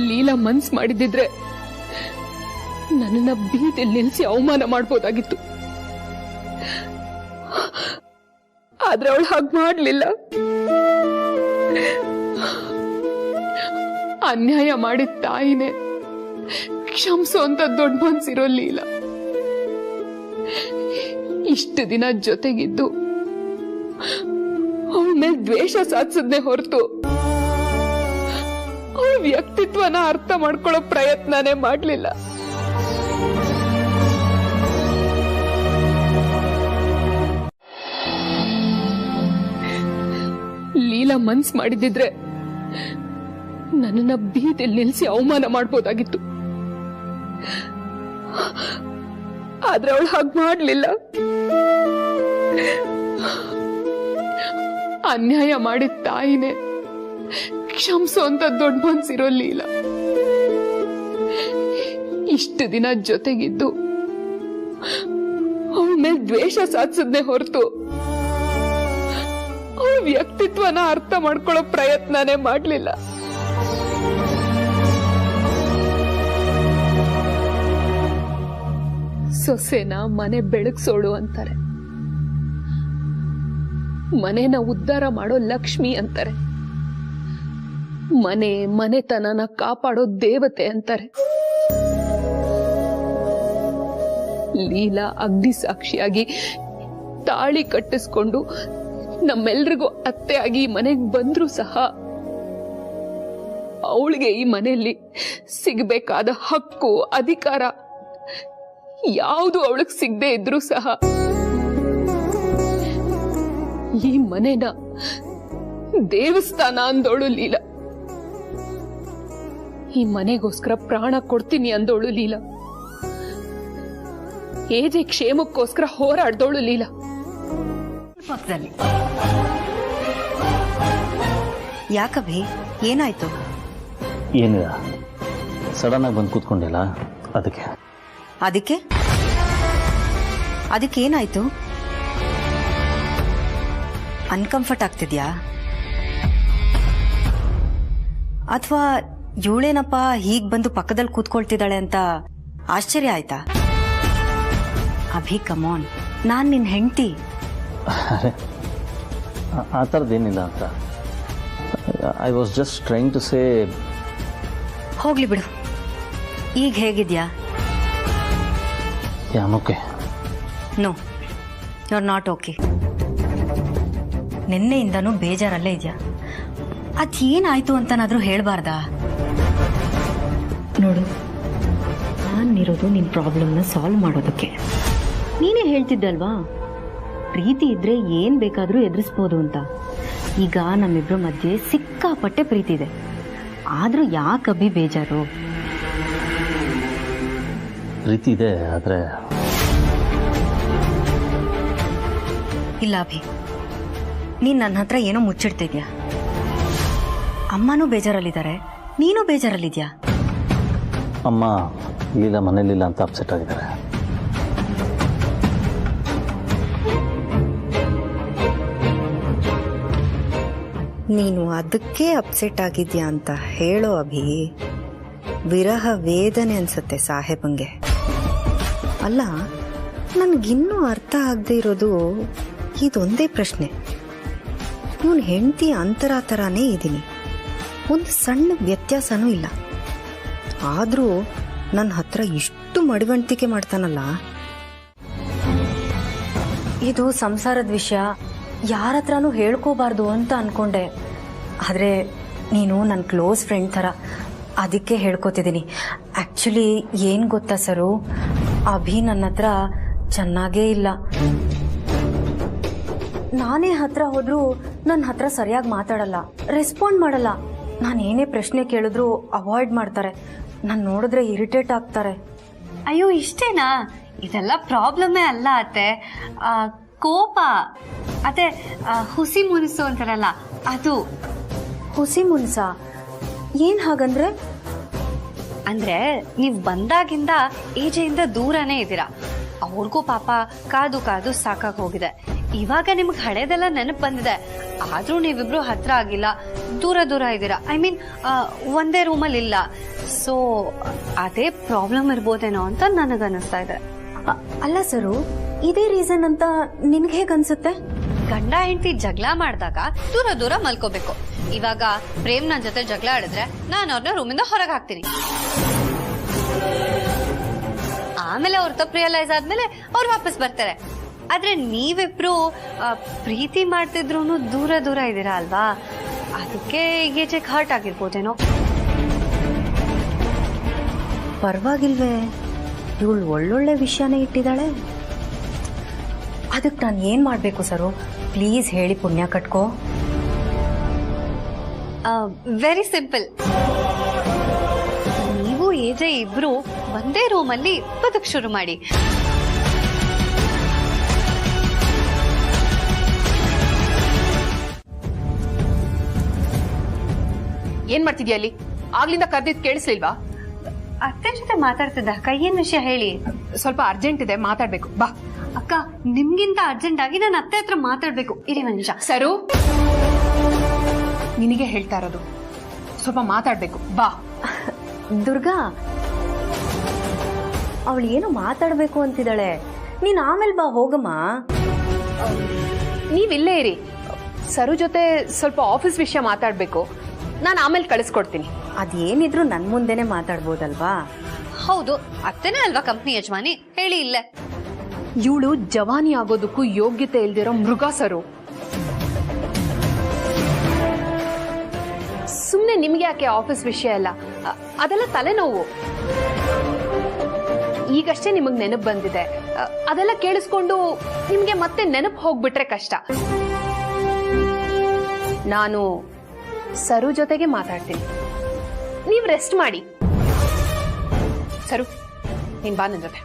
ಲೀಲಾ ಮನ್ಸ್ ಮಾಡಿದಿದ್ರೆ ನನ್ನನ್ನ ಬೀದಿಲ್ ನಿಲ್ಸಿ ಅವಮಾನ ಮಾಡ್ಬೋದಾಗಿತ್ತು. ಆದ್ರೆ ಅವಳು ಹಾಗೆ ಮಾಡ್ಲಿಲ್ಲ. ಅನ್ಯಾಯ ಮಾಡಿದ ತಾಯಿನೇ ಕ್ಷಮಿಸೋ ಅಂತ ದೊಡ್ಡ ಮನ್ಸಿರೋ ಲೀಲಾ ಇಷ್ಟು ದಿನ ಜೊತೆಗಿದ್ದು ಅವಳ ಮೇಲೆ ದ್ವೇಷ ಸಾಧಿಸದ್ನೇ ಹೊರತು ಅವಳ ವ್ಯಕ್ತಿತ್ವನ ಅರ್ಥ ಮಾಡ್ಕೊಳ್ಳೋ ಪ್ರಯತ್ನನೇ ಮಾಡ್ಲಿಲ್ಲ. ಲೀಲಾ ಮನ್ಸ್ ಮಾಡಿದಿದ್ರೆ ನನ್ನನ್ನ ಬೀದಿಲ್ ನಿಲ್ಸಿ ಅವಮಾನ ಮಾಡ್ಬೋದಾಗಿತ್ತು. ಆದ್ರೆ ಅವಳು ಹಾಗೆ ಮಾಡ್ಲಿಲ್ಲ. ಅನ್ಯಾಯ ಮಾಡಿದ ತಾಯಿನೇ ಕ್ಷಮಿಸೋ ಅಂತ ದೊಡ್ಡ ಮನ್ಸಿರೋ ಲೀಲಾ ಇಷ್ಟು ದಿನ ಜೊತೆಗಿದ್ದು ಅವಳ ಮೇಲೆ ದ್ವೇಷ ಸಾಧಿಸದ್ನೇ ಹೊರತು ಅವಳ ವ್ಯಕ್ತಿತ್ವನ ಅರ್ಥ ಮಾಡ್ಕೊಳ್ಳೋ ಪ್ರಯತ್ನನೇ ಮಾಡ್ಲಿಲ್ಲ. ಸೊಸೆನ ಮನೆ ಬೆಳಗ್ಸೋಳು ಅಂತಾರೆ, ಮನೆನ ಉದ್ಧಾರ ಮಾಡೋ ಲಕ್ಷ್ಮಿ ಅಂತಾರೆ, ಮನೆತನನ ಕಾಪಾಡೋ ದೇವತೆ ಅಂತಾರೆ. ಲೀಲಾ ಅಗ್ನಿ ಸಾಕ್ಷಿಯಾಗಿ ತಾಳಿ ಕಟ್ಟಿಸ್ಕೊಂಡು ನಮ್ಮೆಲ್ರಿಗೂ ಅತ್ತೆ ಆಗಿ ಮನೆಗೆ ಬಂದ್ರು ಸಹ ಅವಳಿಗೆ ಈ ಮನೆಯಲ್ಲಿ ಸಿಗಬೇಕಾದ ಹಕ್ಕು ಅಧಿಕಾರ ಯಾವುದು ಅವಳಿಗೆ ಸಿಗದೆ ಇದ್ರೂ ಸಹ ಈ ಮನೆನ ದೇವಸ್ಥಾನ ಅಂದೋಳು ಲೀಲಾ. ಈ ಮನೆಗೋಸ್ಕರ ಪ್ರಾಣ ಕೊಡ್ತೀನಿ ಅಂದೋಳು ಲೀಲಾ. ಏಜೆ ಕ್ಷೇಮಕ್ಕೋಸ್ಕರ ಹೋರಾಡ್ದೋಳು ಲೀಲಾ. ಪಕ್ಕದಲ್ಲಿ ಯಾಕಭಿ ಏನಾಯ್ತು? ಏನಿಲ್ಲ, ಸಡನ್ ಆಗಿ ಬಂದು ಕೂತ್ಕೊಂಡಿಲ್ಲ, ಅದಕ್ಕೆ ಅದಕ್ಕೆ ಅದಕ್ಕೇನಾಯ್ತು? ಅನ್ಕಂಫರ್ಟ್ ಆಗ್ತಿದ್ಯಾ? ಅಥವಾ ಇವಳೇನಪ್ಪ ಹೀಗ್ ಬಂದು ಪಕ್ಕದಲ್ಲಿ ಕೂತ್ಕೊಳ್ತಿದ್ದಾಳೆ ಅಂತ ಆಶ್ಚರ್ಯ ಆಯ್ತಾ? ಅಭಿ ಕಮಾನ್, ನಾನ್ ನಿನ್ ಹೆಂಡತಿ. ಆ ಥರದ್ದೇನಿಲ್ಲ ಅಂತ. I was just trying to say. ಹೋಗ್ಲಿ ಬಿಡು, ಈಗ ಹೇಗಿದ್ಯಾ? Okay. No, you are not okay. ನಿನ್ನೆಯಿಂದನೂ ಬೇಜಾರಲ್ಲೇ ಇದೆಯಾ? ಅದೇನಾಯ್ತು ಅಂತನಾದ್ರೂ ಹೇಳ್ಬಾರ್ದಾ? ನೋಡು, ನಾನಿರೋದು ನಿನ್ನ ಪ್ರಾಬ್ಲಮ್ನ ಸಾಲ್ವ್ ಮಾಡೋದಕ್ಕೆ. ನೀನೇ ಹೇಳ್ತಿದ್ದಲ್ವಾ, ಪ್ರೀತಿ ಇದ್ರೆ ಏನ್ ಬೇಕಾದ್ರೂ ಎದುರಿಸ್ಬೋದು ಅಂತ. ಈಗ ನಮ್ಮಿಬ್ರ ಮಧ್ಯೆ ಸಿಕ್ಕಾಪಟ್ಟೆ ಪ್ರೀತಿ ಇದೆ, ಆದ್ರೂ ಯಾಕಬ್ಬಿ ಬೇಜಾರು? ಪ್ರೀತಿ ಇದೆ, ಆದ್ರೆ ಇಲ್ಲ ಅಭಿ, ನೀನ್ ನನ್ನ ಹತ್ರ ಏನೋ ಮುಚ್ಚಿಡ್ತಿದ್ಯಾ. ಅಮ್ಮನೂ ಬೇಜಾರಲ್ಲಿದ್ದಾರೆ, ನೀನು ಬೇಜಾರಲ್ಲಿದ್ಯಾ. ಅಮ್ಮ ಲೀಲಾ ಮನೇಲಿಲ್ಲ ಅಂತ ಅಪ್ಸೆಟ್ ಆಗಿದ್ದಾರೆ. ನೀನು ಅದಕ್ಕೆ ಅಪ್ಸೆಟ್ ಆಗಿದ್ಯಾ ಅಂತ ಹೇಳೋ ಅಭಿ. ವಿರಹ ವೇದನೆ ಅನ್ಸತ್ತೆ ಸಾಹೇಬಂಗೆ. ಅಲ್ಲ, ನನ್ಗಿನ್ನೂ ಅರ್ಥ ಆಗದೆ ಇರೋದು ಇದೊಂದೇ ಪ್ರಶ್ನೆ. ಇವನ್ ಹೆಂಡತಿ ಅಂತರ ಥರಾನೇ ಇದ್ದೀನಿ, ಒಂದು ಸಣ್ಣ ವ್ಯತ್ಯಾಸನೂ ಇಲ್ಲ. ಆದರೂ ನನ್ನ ಹತ್ರ ಇಷ್ಟು ಮಡಿವಂತಿಕೆ ಮಾಡ್ತಾನಲ್ಲ. ಇದು ಸಂಸಾರದ ವಿಷಯ, ಯಾರ ಹತ್ರನೂ ಹೇಳ್ಕೋಬಾರ್ದು ಅಂತ ಅನ್ಕೊಂಡೆ. ಆದರೆ ನೀನು ನನ್ನ ಕ್ಲೋಸ್ ಫ್ರೆಂಡ್ ಥರ, ಅದಕ್ಕೆ ಹೇಳ್ಕೊತಿದ್ದೀನಿ. ಆ್ಯಕ್ಚುಲಿ ಏನು ಗೊತ್ತಾ ಸರು, ಅಭಿ ನನ್ನ ಹತ್ರ ಚೆನ್ನಾಗೇ ಇಲ್ಲ. ನಾನೇ ಹತ್ರ ಹೋದ್ರೂ ನನ್ನ ಹತ್ರ ಸರಿಯಾಗಿ ಮಾತಾಡಲ್ಲ, ರೆಸ್ಪಾಂಡ್ ಮಾಡಲ್ಲ. ನಾನೇನೇ ಪ್ರಶ್ನೆ ಕೇಳಿದ್ರು ಅವಾಯ್ಡ್ ಮಾಡ್ತಾರೆ, ನಾನು ನೋಡಿದ್ರೆ ಇರಿಟೇಟ್ ಆಗ್ತಾರೆ. ಅಯ್ಯೋ ಇಷ್ಟೇನಾ? ಇದೆಲ್ಲ ಪ್ರಾಬ್ಲಮ್ಮೇ ಅಲ್ಲ ಅತ್ತೆ. ಕೋಪ ಅತ್ತೆ, ಹುಸಿ ಮುನಿಸು ಅಂತಾರಲ್ಲ ಅದು. ಹುಸಿ ಮುನ್ಸ ಏನ್ ಹಾಗಂದ್ರೆ? ಅಂದ್ರೆ ನೀವು ಬಂದಾಗಿಂದ ಏಜೆಯಿಂದ ದೂರನೇ ಇದ್ದೀರಾ. ಅವ್ರಿಗೂ ಪಾಪ ಕಾದು ಕಾದು ಸಾಕಾಗಿ ಹೋಗಿದೆ. ಇವಾಗ ನಿಮ್ಗೆ ಹಳೇದೆಲ್ಲ ನೆನಪು ಬಂದಿದೆ, ಆದ್ರೂ ನೀವಿಬ್ರು ಹತ್ರ ಆಗಿಲ್ಲ, ದೂರ ದೂರ ಇದ್ದೀರಾ. ಐ ಮೀನ್ ಒಂದೇ ರೂಮಲ್ಲಿ ಇಲ್ಲ. ಸೊ ಅದೇ ಪ್ರಾಬ್ಲಮ್ ಇರ್ಬೋದೇನೋ ಅಂತ ನನಗನ್ನಿಸ್ತಾ ಇದೆ. ಅಲ್ಲ ಸರು, ಇದೇ ರೀಸನ್ ಅಂತ ನಿನ್ಗೆ ಹೇಗೆ ಅನ್ಸುತ್ತೆ? ಗಂಡ ಹೆಂಡತಿ ಜಗಳ ಮಾಡಿದಾಗ ದೂರ ದೂರ ಮಲ್ಕೋಬೇಕು. ಇವಾಗ ಪ್ರೇಮ್ ನನ್ನ ಜೊತೆ ಜಗಳ ಆಡಿದ್ರೆ ನಾನು ಅವ್ರನ್ನ ರೂಮಿಂದ ಹೊರಗೆ ಹಾಕ್ತೀನಿ. ಆಮೇಲೆ ಅವ್ರ ತಪ್ಪು ರಿಯಲೈಸ್ ಆದ್ಮೇಲೆ ಅವ್ರು ವಾಪಸ್ ಬರ್ತಾರೆ. ಆದ್ರೆ ನೀವಿಬ್ರು ಪ್ರೀತಿ ಮಾಡ್ತಿದ್ರು ದೂರ ದೂರ ಇದ್ದೀರಾ ಅಲ್ವಾ, ಅದಕ್ಕೆ ಈಗೇಚೆಗೆ ಹರ್ಟ್ ಆಗಿರ್ಬೋದೇನೋ. ಪರವಾಗಿಲ್ವೇ, ಇವಳು ಒಳ್ಳೊಳ್ಳೆ ವಿಷಯನೇ ಇಟ್ಟಿದ್ದಾಳೆ. ಅದಕ್ಕೆ ನಾನು ಏನು ಮಾಡಬೇಕು ಸರು? ಪ್ಲೀಸ್ ಹೇಳಿ ಪುಣ್ಯ ಕಟ್ಕೋ. Very simple. ನೀವು ಎಜೆ ಇಬ್ರು ಒಂದೇ ರೂಮಲ್ಲಿ ಬದುಕ್ ಶುರು ಮಾಡಿ. ಏನ್ ಮಾಡ್ತಿದ್ಯಾ ಅಲ್ಲಿ? ಆಗ್ಲಿಂದ ಕರ್ದಿದ್ ಕೇಳಿಸ್ಲಿಲ್ವಾ? ಅತ್ತೆ ಜೊತೆ ಮಾತಾಡ್ತಿದ್ದ. ಕೈಯೇನ್ ವಿಷಯ ಹೇಳಿ. ಸ್ವಲ್ಪ ಅರ್ಜೆಂಟ್ ಇದೆ, ಮಾತಾಡ್ಬೇಕು, ಬಾ. ಅಕ್ಕ, ನಿಮ್ಗಿಂತ ಅರ್ಜೆಂಟ್ ಆಗಿ ನಾನು ಅತ್ತೆ ಹತ್ರ ಮಾತಾಡ್ಬೇಕು. ಇರಿ ಒಂದ್ ನಿಮಿಷ. ಸರು, ನಿನಗೆ ಹೇಳ್ತಾ ಇರೋದು, ಸ್ವಲ್ಪ ಮಾತಾಡ್ಬೇಕು, ಬಾ. ದುರ್ಗಾ, ಅವಳು ಏನು ಮಾತಾಡ್ಬೇಕು ಅಂತಿದ್ದಾಳೆ. ನೀನ್ ಆಮೇಲೆ ಬಾ, ಹೋಗಮ್ಮ. ನೀವಿಲ್ಲೇ ಇರಿ. ಸರು ಜೊತೆ ಸ್ವಲ್ಪ ಆಫೀಸ್ ವಿಷಯ ಮಾತಾಡ್ಬೇಕು. ನಾನು ಆಮೇಲೆ ಕಳಿಸ್ಕೊಡ್ತೀನಿ. ಅದೇನಿದ್ರು ನನ್ ಮುಂದೆನೆ ಮಾತಾಡ್ಬೋದಲ್ವಾ? ಹೌದು, ಅತ್ತೆನೇ ಅಲ್ವಾ ಕಂಪ್ನಿ ಯಜಮಾನಿ. ಹೇಳಿ ಇಲ್ಲೇ. ಇವಳು ಜವಾನಿ ಆಗೋದಕ್ಕೂ ಯೋಗ್ಯತೆ ಇಲ್ದಿರೋ ಮೃಗ ಸರು. ಸುಮ್ನೆ ನಿಮ್ಗೆ ಯಾಕೆ ಆಫೀಸ್ ವಿಷಯ ಎಲ್ಲ? ಅದೆಲ್ಲ ತಲೆನೋವು. ಈಗಷ್ಟೇ ನಿಮಗ್ ನೆನಪು ಬಂದಿದೆ. ಅದೆಲ್ಲ ಕೇಳಿಸ್ಕೊಂಡು ನಿಮ್ಗೆ ಮತ್ತೆ ನೆನಪು ಹೋಗ್ಬಿಟ್ರೆ ಕಷ್ಟ. ನಾನು ಸರು ಜೊತೆಗೆ ಮಾತಾಡ್ತೀನಿ, ನೀವು ರೆಸ್ಟ್ ಮಾಡಿ. ಸರು, ನೀನ್ ಬಾ ನನ್ನ ಜೊತೆ.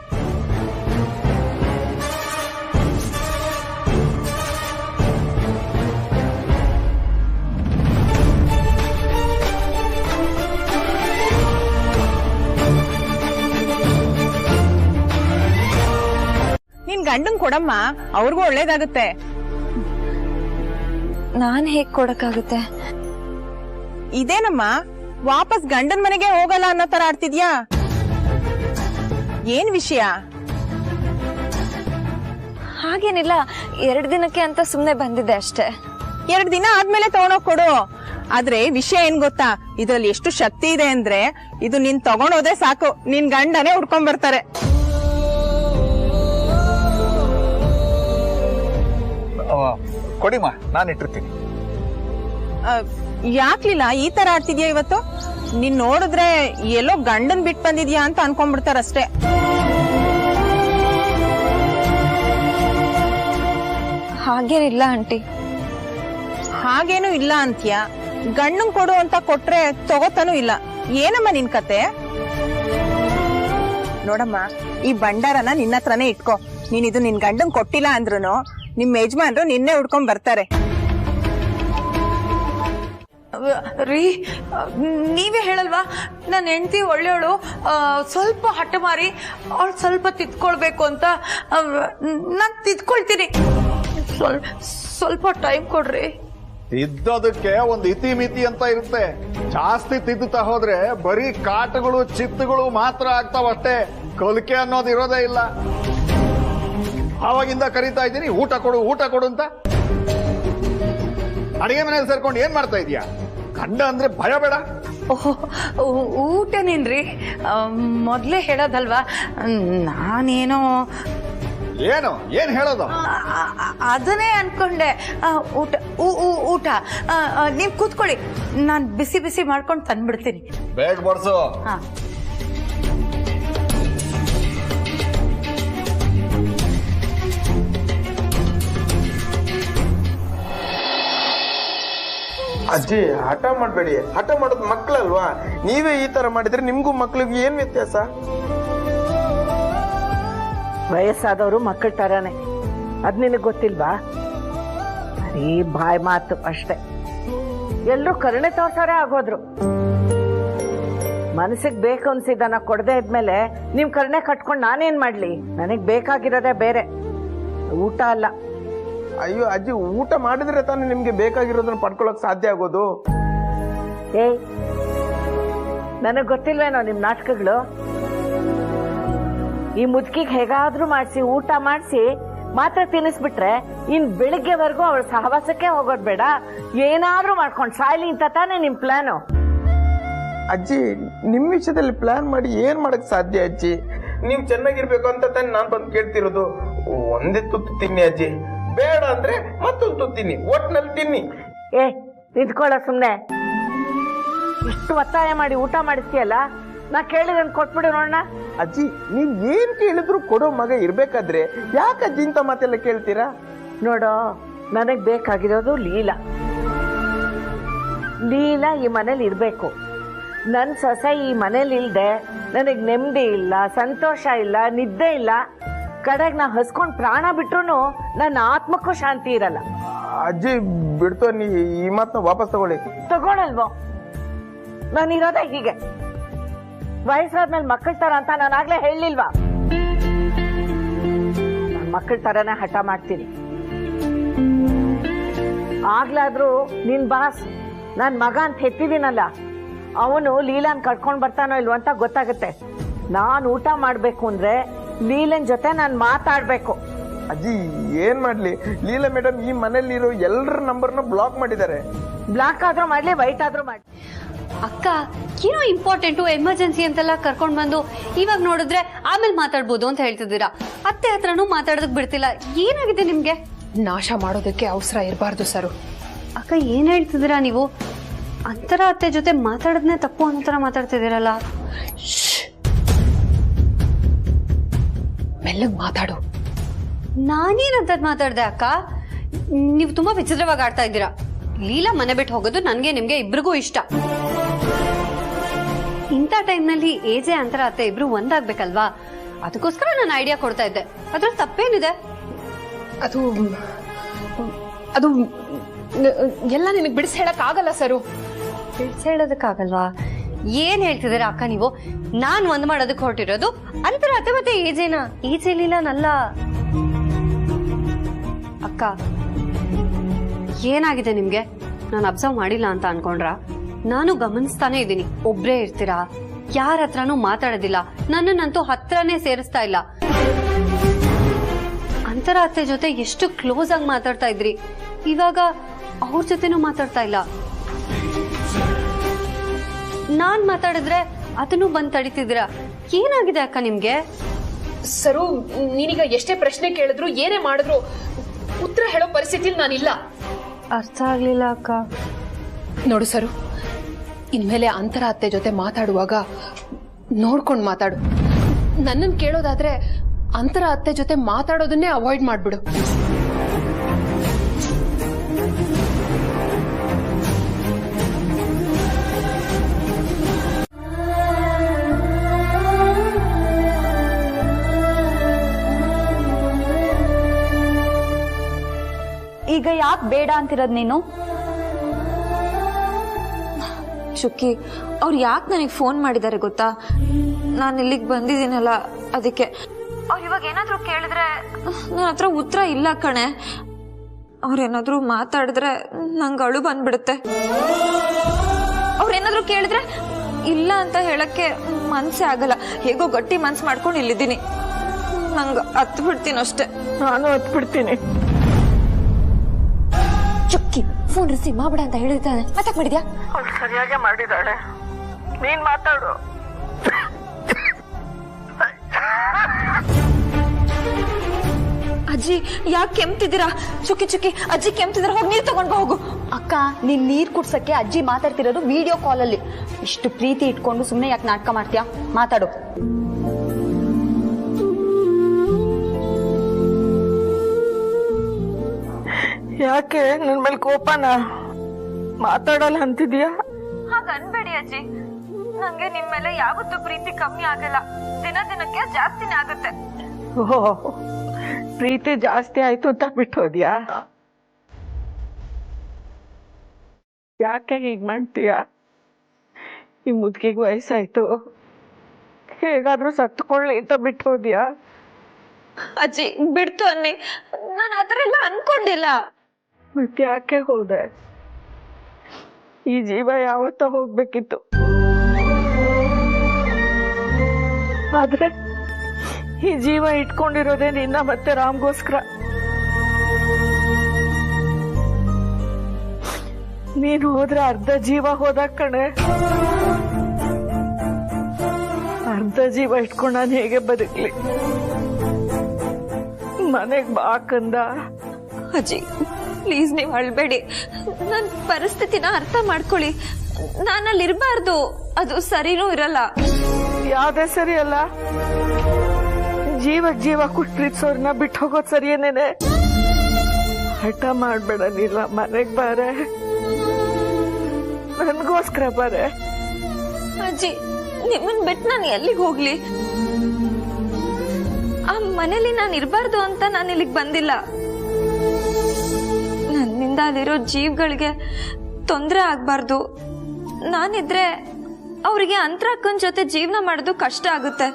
ನಿನ್ ಗಂಡನ್ ಕೊಡಮ್ಮ, ಅವ್ರಿಗೂ ಒಳ್ಳೇದಾಗುತ್ತೆ. ನಾನ್ ಹೇಗ್ ಕೊಡಕ್ಕಾಗುತ್ತೆ? ಇದೇನಮ್ಮ, ವಾಪಸ್ ಗಂಡನ್ ಮನೆಗೆ ಹೋಗಲ್ಲ ಅನ್ನೋ ತರ ಆಡ್ತಿದ್ಯಾ? ಏನ್ ವಿಷಯ? ಹಾಗೇನಿಲ್ಲ, 2 ದಿನಕ್ಕೆ ಅಂತ ಸುಮ್ನೆ ಬಂದಿದ್ದೆ ಅಷ್ಟೇ. 2 ದಿನ ಆದ್ಮೇಲೆ ತಗೊಂಡೋಗ್ ಕೊಡು. ಆದ್ರೆ ವಿಷಯ ಏನ್ ಗೊತ್ತಾ, ಇದ್ರಲ್ಲಿ ಎಷ್ಟು ಶಕ್ತಿ ಇದೆ ಅಂದ್ರೆ, ಇದು ನೀನ್ ತಗೊಂಡೋದೆ ಸಾಕು, ನಿನ್ ಗಂಡನೇ ಹುಡ್ಕೊಂಡ್ ಬರ್ತಾರೆ. ಕೊಡಿಮ್ಮ, ನಾನು ಇಟ್ಟಿರ್ತೀನಿ. ಯಾಕ್ಲಿಲ್ಲ ಈ ತರ ಆಡ್ತಿದ್ಯಾ ಇವತ್ತು? ನೀನ್ ನೋಡಿದ್ರೆ ಎಲ್ಲೋ ಗಂಡನ್ ಬಿಟ್ ಬಂದಿದ್ಯಾ ಅಂತ ಅನ್ಕೊಂಡ್ಬಿಡ್ತಾರಷ್ಟೇ. ಹಾಗೇನಿಲ್ಲ ಆಂಟಿ. ಹಾಗೇನು ಇಲ್ಲ ಅಂತ್ಯ. ಗಂಡನ್ ಕೊಡು ಅಂತ ಕೊಟ್ರೆ ತಗೋತಾನೂ ಇಲ್ಲ. ಏನಮ್ಮ ನಿನ್ ಕತೆ? ನೋಡಮ್ಮ, ಈ ಭಂಡಾರನ ನಿನ್ನ ಹತ್ರನೇ ಇಟ್ಕೋ. ನೀನ್ ಇದು ನಿನ್ ಗಂಡನ್ ಕೊಟ್ಟಿಲ್ಲ ಅಂದ್ರೂ ನಿಮ್ ಯಜಮಾನ್ರು ನಿನ್ನೆ ಹುಡ್ಕೊಂಡ್ ಬರ್ತಾರೆ. ರೀ, ನೀವೇ ಹೇಳಲ್ವಾ ನನ್ನ ಹೆಂಡತಿ ಒಳ್ಳೆಯವಳು, ಸ್ವಲ್ಪ ಹಠ ಮಾರಿ ಅವಳು ಸ್ವಲ್ಪ ತಿದ್ಕೊಳ್ಬೇಕು ಅಂತ. ನಾನು ತಿದ್ಕೊಳ್ತೀನಿ, ಸ್ವಲ್ಪ ಟೈಮ್ ಕೊಡ್ರಿ. ತಿದ್ದೋದಕ್ಕೆ ಒಂದು ಇತಿಮಿತಿ ಅಂತ ಇರುತ್ತೆ. ಜಾಸ್ತಿ ತಿದ್ದುತ್ತಾ ಹೋದ್ರೆ ಬರೀ ಕಾಟಗಳು ಚಿತ್ತುಗಳು ಮಾತ್ರ ಆಗ್ತಾವಷ್ಟೇ, ಕಲಿಕೆ ಅನ್ನೋದು ಇರೋದೇ ಇಲ್ಲ. ಆವಾಗಿಂದ ಕರೀತಾ ಇದ್ದೀನಿ ಊಟ ಕೊಡು ಊಟ ಕೊಡು ಅಂತ. ಅಡಿಗೆ ಮನೇಲಿ ಸೇರ್ಕೊಂಡು ಏನ್ ಮಾಡ್ತಾ ಇದೀಯಾ? ಗಂಡ ಅಂದ್ರೆ ಭಯ ಬೇಡ? ಊಟನೇನ್ರಿ, ಮೊದ್ಲೇ ಹೇಳೋದಲ್ವಾ. ನಾನೇನೋ ಏನ್ ಹೇಳೋದು? ಅದನ್ನೇ ಅನ್ಕೊಂಡೆ. ಊಟ ಊಟ ನೀವ್ ಕೂತ್ಕೊಳ್ಳಿ, ನಾನ್ ಬಿಸಿ ಬಿಸಿ ಮಾಡ್ಕೊಂಡು ತಂದ್ಬಿಡ್ತೀನಿ. ಬೇಗ ಬಡ್ಸು. ಅಜ್ಜಿ, ಹಠ ಮಾಡಬೇಡಿ. ಹಠ ಮಾಡೋದು ಮಕ್ಕಳಲ್ವಾ? ನೀವೇ ಈ ತರ ಮಾಡಿದ್ರೆ ನಿಮ್ಗೂ ಮಕ್ಳಿಗೂ ಏನ್ ವ್ಯತ್ಯಾಸ? ವಯಸ್ಸಾದವರು ಮಕ್ಕಳ ತರಾನೆ, ಅದ್ ನಿನಗ್ ಗೊತ್ತಿಲ್ವಾ? ಬರೀ ಬಾಯ್ ಮಾತು ಅಷ್ಟೆ. ಎಲ್ರೂ ಕರುಣೆ ತೋರ್ಸಾರೆ ಆಗೋದ್ರು. ಮನಸ್ಸಿಗೆ ಬೇಕು ಅನ್ಸಿದ್ದನ್ನ ಕೊಡದೆ ಇದ್ಮೇಲೆ ನಿಮ್ ಕರುಣೆ ಕಟ್ಕೊಂಡು ನಾನೇನ್ ಮಾಡ್ಲಿ? ನನಗ್ ಬೇಕಾಗಿರೋದೇ ಬೇರೆ, ಊಟ ಅಲ್ಲ. ಅಯ್ಯೋ ಅಜ್ಜಿ, ಊಟ ಮಾಡಿದ್ರೆ ತಾನೇ ನಿಮ್ಗೆ ಬೇಕಾಗಿರೋದನ್ನ ಪಡ್ಕೊಳಕ್ ಸಾಧ್ಯ ಆಗೋದು. ನನಗ್ ಗೊತ್ತಿಲ್ವೇನೋ ನಿಮ್ ನಾಟಕಗಳು? ಈ ಮುದುಕಿಗೆ ಹೇಗಾದ್ರೂ ಮಾಡಿಸಿ ಊಟ ಮಾಡಿಸಿ ಮಾತ್ರ ತಿನ್ನಿಸ್ಬಿಟ್ರೆ ಇನ್ ಬೆಳಿಗ್ಗೆವರೆಗೂ ಅವಳ ಸಹವಾಸಕ್ಕೆ ಹೋಗೋದ್ ಬೇಡ, ಏನಾದ್ರೂ ಮಾಡ್ಕೊಂಡು ಸಾಯ್ಲಿ ಅಂತ ತಾನೇ ನಿಮ್ ಪ್ಲಾನು. ಅಜ್ಜಿ, ನಿಮ್ ವಿಷಯದಲ್ಲಿ ಪ್ಲಾನ್ ಮಾಡಿ ಏನ್ ಮಾಡಕ್ ಸಾಧ್ಯ ಅಜ್ಜಿ? ನೀವ್ ಚೆನ್ನಾಗಿರ್ಬೇಕು ಅಂತ ತಾನೇ ನಾನ್ ಬಂದು ಕೇಳ್ತಿರೋದು. ಒಂದೇ ತುತ್ತು ತಿನ್ನಿ ಅಜ್ಜಿ, ಬೇಡ ಅಂದ್ರೆ ಮತ್ತೊಂದು ತುತ್ತು ತಿನ್ನಿ, ಒಟ್ನಲ್ಲಿ ತಿನ್ನಿ. ನಿಂತ್ಕೊಳ್ಳ ಸುಮ್ನೆ. ಇಷ್ಟು ಒತ್ತಾಯ ಮಾಡಿ ಊಟ ಮಾಡಿಸ್ತೀಯಲ್ಲ, ನಾ ಕೇಳಿದನ್ ಕೊಟ್ಬಿಡು ನೋಡೋಣ. ಅಜ್ಜಿ, ನೀವ್ ಏನ್ ಕೇಳಿದ್ರು ಕೊಡೋ ಮಗ ಇರ್ಬೇಕಾದ್ರೆ ಯಾಕೆ ಅಜ್ಜಿ ಇಂತ ಮಾತೆಲ್ಲ ಕೇಳ್ತೀರಾ? ನೋಡೋ, ನನಗ್ ಬೇಕಾಗಿರೋದು ಲೀಲಾ. ಲೀಲಾ ಈ ಮನೇಲಿ ಇರ್ಬೇಕು. ನನ್ ಸೊಸೆ ಈ ಮನೇಲಿ ಇಲ್ದೆ ನನಗೆ ನೆಮ್ಮದಿ ಇಲ್ಲ, ಸಂತೋಷ ಇಲ್ಲ, ನಿದ್ದೆ ಇಲ್ಲ. ಕಡೆಗೆ ನಾ ಹಸ್ಕೊಂಡು ಪ್ರಾಣ ಬಿಟ್ರು ನನ್ನ ಆತ್ಮಕ್ಕೂ ಶಾಂತಿ ಇರಲ್ಲ. ಅಜ್ಜಿ ಬಿಡ್ತು, ನೀ ಈ ಮಾತನ್ನ ವಾಪಸ್ ತಗೊಳ್ಳಿ. ತಗೊಳಲ್ವೋ? ನಾನಿರೋದೇ ಹೀಗೆ, ವಯಸ್ಸಾದ್ಮೇಲೆ ಮಕ್ಕಳ ತರ ಅಂತ ನಾನಾಗ್ಲೇ ಹೇಳಿಲ್ವಾ? ನಾನು ಮಕ್ಕಳ ತರನೇ ಹಠ ಮಾಡ್ತೀನಿ. ಆಗ್ಲಾದ್ರೂ ನಿನ್ ಬಾಸ್ ನನ್ ಮಗ ಅಂತ ಹೆತ್ತಿದ್ದೀನಲ್ಲ, ಅವನು ಲೀಲಾನ್ ಕರ್ಕೊಂಡ್ ಬರ್ತಾನೋ ಇಲ್ವೋ ಅಂತ ಗೊತ್ತಾಗುತ್ತೆ. ನಾನ್ ಊಟ ಮಾಡ್ಬೇಕು ಅಂದ್ರೆ ಲೀಲನ್ ಜೊತೆ ನಾನ್ ಮಾತಾಡ್ಬೇಕು. ಅಜ್ಜಿ ಏನ್ ಮಾಡ್ಲಿ, ಲೀಲಾ ಮೇಡಮ್ ಈ ಮನೇಲಿರೋ ಎಲ್ಲರ ನಂಬರ್ನ ಬ್ಲಾಕ್ ಮಾಡಿದ್ದಾರೆ. ಬ್ಲಾಕ್ ಆದ್ರೂ ಮಾಡ್ಲಿ, ವೈಟ್ ಆದ್ರೂ ಮಾಡ್ಲಿ. ಅಕ್ಕ ಏನೋ ಇಂಪಾರ್ಟೆಂಟು ಎಮರ್ಜೆನ್ಸಿ ಅಂತೆಲ್ಲ ಕರ್ಕೊಂಡ್ ಬಂದು ಇವಾಗ ನೋಡಿದ್ರೆ ಆಮೇಲೆ ಮಾತಾಡ್ಬೋದು ಅಂತ ಹೇಳ್ತಿದ್ದೀರಾ. ಅತ್ತೆ ಹತ್ರನೂ ಮಾತಾಡೋದಕ್ ಬಿಡ್ತಿಲ್ಲ. ಏನಾಗಿದೆ ನಿಮ್ಗೆ? ನಾಶ ಮಾಡೋದಕ್ಕೆ ಅವಸರ ಇರಬಾರ್ದು ಸರು. ಅಕ್ಕ ಏನ್ ಹೇಳ್ತಿದ್ದೀರಾ ನೀವು? ಅಂತರ ಅತ್ತೆ ಜೊತೆ ಮಾತಾಡೋದನ್ನೇ ತಪ್ಪು ಅನ್ನೋ ತರ ಮಾತಾಡ್ತಿದ್ದೀರಲ್ಲ. ಮೆಲ್ಲಗ್ ಮಾತಾಡು. ನಾನೇನಂತದ್ ಮಾತಾಡ್ದೆ ಅಕ್ಕ? ನೀವು ತುಂಬಾ ವಿಚಿತ್ರವಾಗಿ ಆಡ್ತಾ ಇದ್ದೀರಾ. ಲೀಲಾ ಮನೆ ಬಿಟ್ಟು ಹೋಗೋದು ನನ್ಗೆ ನಿಮ್ಗೆ ಇಬ್ರಿಗೂ ಇಷ್ಟ. ಇಂಥ ಟೈಮ್ನಲ್ಲಿ ಏಜೆ ಅಂತರ ಅತ್ತೆ ಇಬ್ರು ಒಂದಾಗ್ಬೇಕಲ್ವಾ? ಅದಕ್ಕೋಸ್ಕರ ನಾನು ಐಡಿಯಾ ಕೊಡ್ತಾ ಇದ್ದೆ. ಅದ್ರಲ್ಲಿ ತಪ್ಪೇನಿದೆ? ಅದು ಅದು ಎಲ್ಲ ನಿನಗೆ ಬಿಡಿಸಿ ಹೇಳಕ್ ಆಗಲ್ಲ ಸರು. ಬಿಡಿಸಿ ಹೇಳೋದಕ್ಕಾಗಲ್ವಾ? ಏನ್ ಹೇಳ್ತಿದ್ದೀರಾ ಅಕ್ಕ ನೀವು? ನಾನ್ ಒಂದ್ ಮಾಡೋದಕ್ಕೆ ಹೊರಟಿರೋದು ಅಂತರ ಅತ್ತೆ ಮತ್ತೆ ಏಜೆನಾ? ಈಜೆ ಲೀಲಾನಲ್ಲ ಅಕ್ಕ. ಏನಾಗಿದೆ ನಿಮ್ಗೆ? ನಾನು ಅಬ್ಸರ್ವ್ ಮಾಡಿಲ್ಲ ಅಂತ ಅನ್ಕೊಂಡ್ರ? ನಾನು ಗಮನಿಸ್ತಾನೆ ಇದ್ದೀನಿ. ಒಬ್ರೇ ಇರ್ತೀರಾ, ಯಾರ ಹತ್ರನೂ ಮಾತಾಡೋದಿಲ್ಲ, ನನ್ನನ್ನಂತೂ ಹತ್ರನೇ ಸೇರಿಸ್ತಾ ಇಲ್ಲ. ಅಂತರ ಅತ್ತೆ ಜೊತೆ ಎಷ್ಟು ಕ್ಲೋಸ್ ಆಗಿ ಮಾತಾಡ್ತಾ ಇದ್ರಿ, ಇವಾಗ ಅವ್ರ ಜೊತೆನೂ ಮಾತಾಡ್ತಾ ಇಲ್ಲ. ನಾನ್ ಮಾತಾಡಿದ್ರೆ ಅದನ್ನು ಬಂದ್ ತಡಿತಿದ್ದೀರಾ. ಏನಾಗಿದೆ ಅಕ್ಕ ನಿಮ್ಗೆ? ಸರು, ನೀನೀಗ ಎಷ್ಟೇ ಪ್ರಶ್ನೆ ಕೇಳಿದ್ರು ಏನೇ ಮಾಡಿದ್ರು ಉತ್ತರ ಹೇಳೋ ಪರಿಸ್ಥಿತಿಲಿ ನಾನಿಲ್ಲ. ಅರ್ಥ ಆಗ್ಲಿಲ್ಲ ಅಕ್ಕ. ನೋಡು ಸರು, ಇನ್ಮೇಲೆ ಅಂತರ ಅತ್ತೆ ಜೊತೆ ಮಾತಾಡುವಾಗ ನೋಡ್ಕೊಂಡು ಮಾತಾಡು. ನನ್ನನ್ನು ಕೇಳೋದಾದ್ರೆ ಅಂತರ ಅತ್ತೆ ಜೊತೆ ಮಾತಾಡೋದನ್ನೇ ಅವಾಯ್ಡ್ ಮಾಡ್ಬಿಡು. ಈಗ ಯಾಕೆ ಬೇಡ ಅಂತಿರೋದ್ ನೀನು? ಶುಕ್ಕಿ, ಅವ್ರು ಯಾಕೆ ನನಗೆ ಫೋನ್ ಮಾಡಿದ್ದಾರೆ ಗೊತ್ತಾ? ನಾನು ಇಲ್ಲಿಗೆ ಬಂದಿದ್ದೀನಲ್ಲ ಅದಕ್ಕೆ. ಅವ್ರು ಇವಾಗ ಏನಾದ್ರು ಕೇಳಿದ್ರೆ ನನ್ನ ಹತ್ರ ಉತ್ತರ ಇಲ್ಲ ಕಣೆ. ಅವ್ರೇನಾದ್ರು ಮಾತಾಡಿದ್ರೆ ನಂಗೆ ಅಳು ಬಂದ್ಬಿಡುತ್ತೆ. ಅವ್ರೇನಾದ್ರು ಕೇಳಿದ್ರೆ ಇಲ್ಲ ಅಂತ ಹೇಳಕ್ಕೆ ಮನ್ಸೇ ಆಗಲ್ಲ. ಹೇಗೋ ಗಟ್ಟಿ ಮನ್ಸು ಮಾಡ್ಕೊಂಡು ಇಲ್ಲಿದ್ದೀನಿ. ನಂಗೆ ಹತ್ತು ಬಿಡ್ತೀನಿ ಅಷ್ಟೆ. ನಾನು ಹತ್ತು ಬಿಡ್ತೀನಿ. ಚುಕ್ಕಿ, ಫೋನ್ ರಿಸೀವ್ ಮಾಡ್ಬೇಡ ಅಂತ ಹೇಳಿದ್ದಾನೆ. ಮಾತಾಕ್ ಮಾಡಿದ್ಯಾ? ಅವ್ಳು ಸರಿಯಾಗಿ ಮಾಡಿದಾಳೆ. ನೀನ್ ಮಾತಾಡು. ಅಜ್ಜಿ ಯಾಕೆ ಕೆಮ್ತಿದ್ದೀರಾ? ಚುಕ್ಕಿ ಚುಕ್ಕಿ, ಅಜ್ಜಿ ಕೆಮ್ತಿದ್ದೀರಾ, ಹೋಗಿ ನೀರ್ ತಗೊಂಡ್ ಹೋಗು. ಅಕ್ಕ, ನೀನ್ ನೀರ್ ಕುಡ್ಸಕ್ಕೆ ಅಜ್ಜಿ ಮಾತಾಡ್ತಿರೋದು ವಿಡಿಯೋ ಕಾಲ್ ಅಲ್ಲಿ. ಇಷ್ಟು ಪ್ರೀತಿ ಇಟ್ಕೊಂಡು ಸುಮ್ನೆ ಯಾಕೆ ನಾಟಕ ಮಾಡ್ತೀಯಾ? ಮಾತಾಡು. ಯಾಕೆ ನನ್ ಮೇಲೆ ಕೋಪನ? ಮಾತಾಡಲ್ಲ ಅಂತಿದ್ಯಾ? ಹಾಗ ಅನ್ಬೇಡಿ ಅಜ್ಜಿ. ನಂಗೆ ನಿಮ್ ಮೇಲೆ ಯಾವತ್ತೂ ಪ್ರೀತಿ ಕಮ್ಮಿ ಆಗಲ್ಲ. ದಿನ ದಿನಕ್ಕೆ ಜಾಸ್ತಿನೇ ಆಗುತ್ತೆ. ಓಹೋ, ಪ್ರೀತಿ ಜಾಸ್ತಿ ಆಯ್ತು ಅಂತ ಬಿಟ್ಟೋದ್ಯಾ? ಯಾಕೆ ಹೀಗ್ ಮಾಡ್ತೀಯ? ಈ ಮುದ್ಕಿಗೆ ವಯಸ್ಸಾಯ್ತು, ಹೇಗಾದ್ರೂ ಸತ್ಕೊಳ್ಳಿ ಅಂತ ಬಿಟ್ಟೋದ್ಯಾ? ಅಜ್ಜಿ ಬಿಡ್ತು ಅನ್ನಿ, ನಾನು ಆತರ ಎಲ್ಲ ಅನ್ಕೊಂಡಿಲ್ಲ. ಮತ್ತೆ ಯಾಕೆ ಹೋದೆ? ಈ ಜೀವ ಯಾವತ್ತ ಹೋಗ್ಬೇಕಿತ್ತು. ಆದ್ರೆ ಈ ಜೀವ ಇಟ್ಕೊಂಡಿರೋದೇ ನಿನ್ನ ಮತ್ತೆ ರಾಮ್ಗೋಸ್ಕರ. ನೀನು ಹೋದ್ರೆ ಅರ್ಧ ಜೀವ ಹೋದ ಕಣೆ. ಅರ್ಧ ಜೀವ ಇಟ್ಕೊಂಡು ನಾನು ಹೇಗೆ ಬದುಕ್ಲಿ? ಮನೆಗ್ ಬಾ ಕಂದ. ಅಜ್ಜಿ ಪ್ಲೀಸ್ ನೀವ್ ಅಳ್ಬೇಡಿ. ನನ್ ಪರಿಸ್ಥಿತಿನ ಅರ್ಥ ಮಾಡ್ಕೊಳ್ಳಿ. ನಾನಲ್ಲಿ ಇರ್ಬಾರ್ದು, ಅದು ಸರಿನೂ ಇರಲ್ಲ. ಯಾವ್ದೇ ಸರಿ ಅಲ್ಲ. ಜೀವ ಕೊಟ್ಟು ಪ್ರೀತಿಸೋರ್ನ ಬಿಟ್ಟು ಹೋಗೋದ್ ಸರಿಯೇನೇನೆ? ಹಠ ಮಾಡ್ಬೇಡ ನೀಲ, ಮನೆಗ್ ಬಾರೆ, ನನ್ಗೋಸ್ಕರ ಬಾರೆ. ಅಜ್ಜಿ ನಿಮ್ಮನ್ ಬಿಟ್ಟು ನಾನು ಎಲ್ಲಿಗೆ ಹೋಗ್ಲಿ? ಆ ಮನೇಲಿ ನಾನು ಇರಬಾರ್ದು ಅಂತ ನಾನು ಇಲ್ಲಿಗೆ ಬಂದಿಲ್ಲ. ನನ್ನಿಂದ ಅಲ್ಲಿರೋ ಜೀವಗಳಿಗೆ ತೊಂದರೆ ಆಗ್ಬಾರ್ದು. ನಾನಿದ್ರೆ ಅವರಿಗೆ ಅಂತರಕ್ಕನ ಜೊತೆ ಜೀವನ ಮಾಡೋದು ಕಷ್ಟ ಆಗುತ್ತೆ.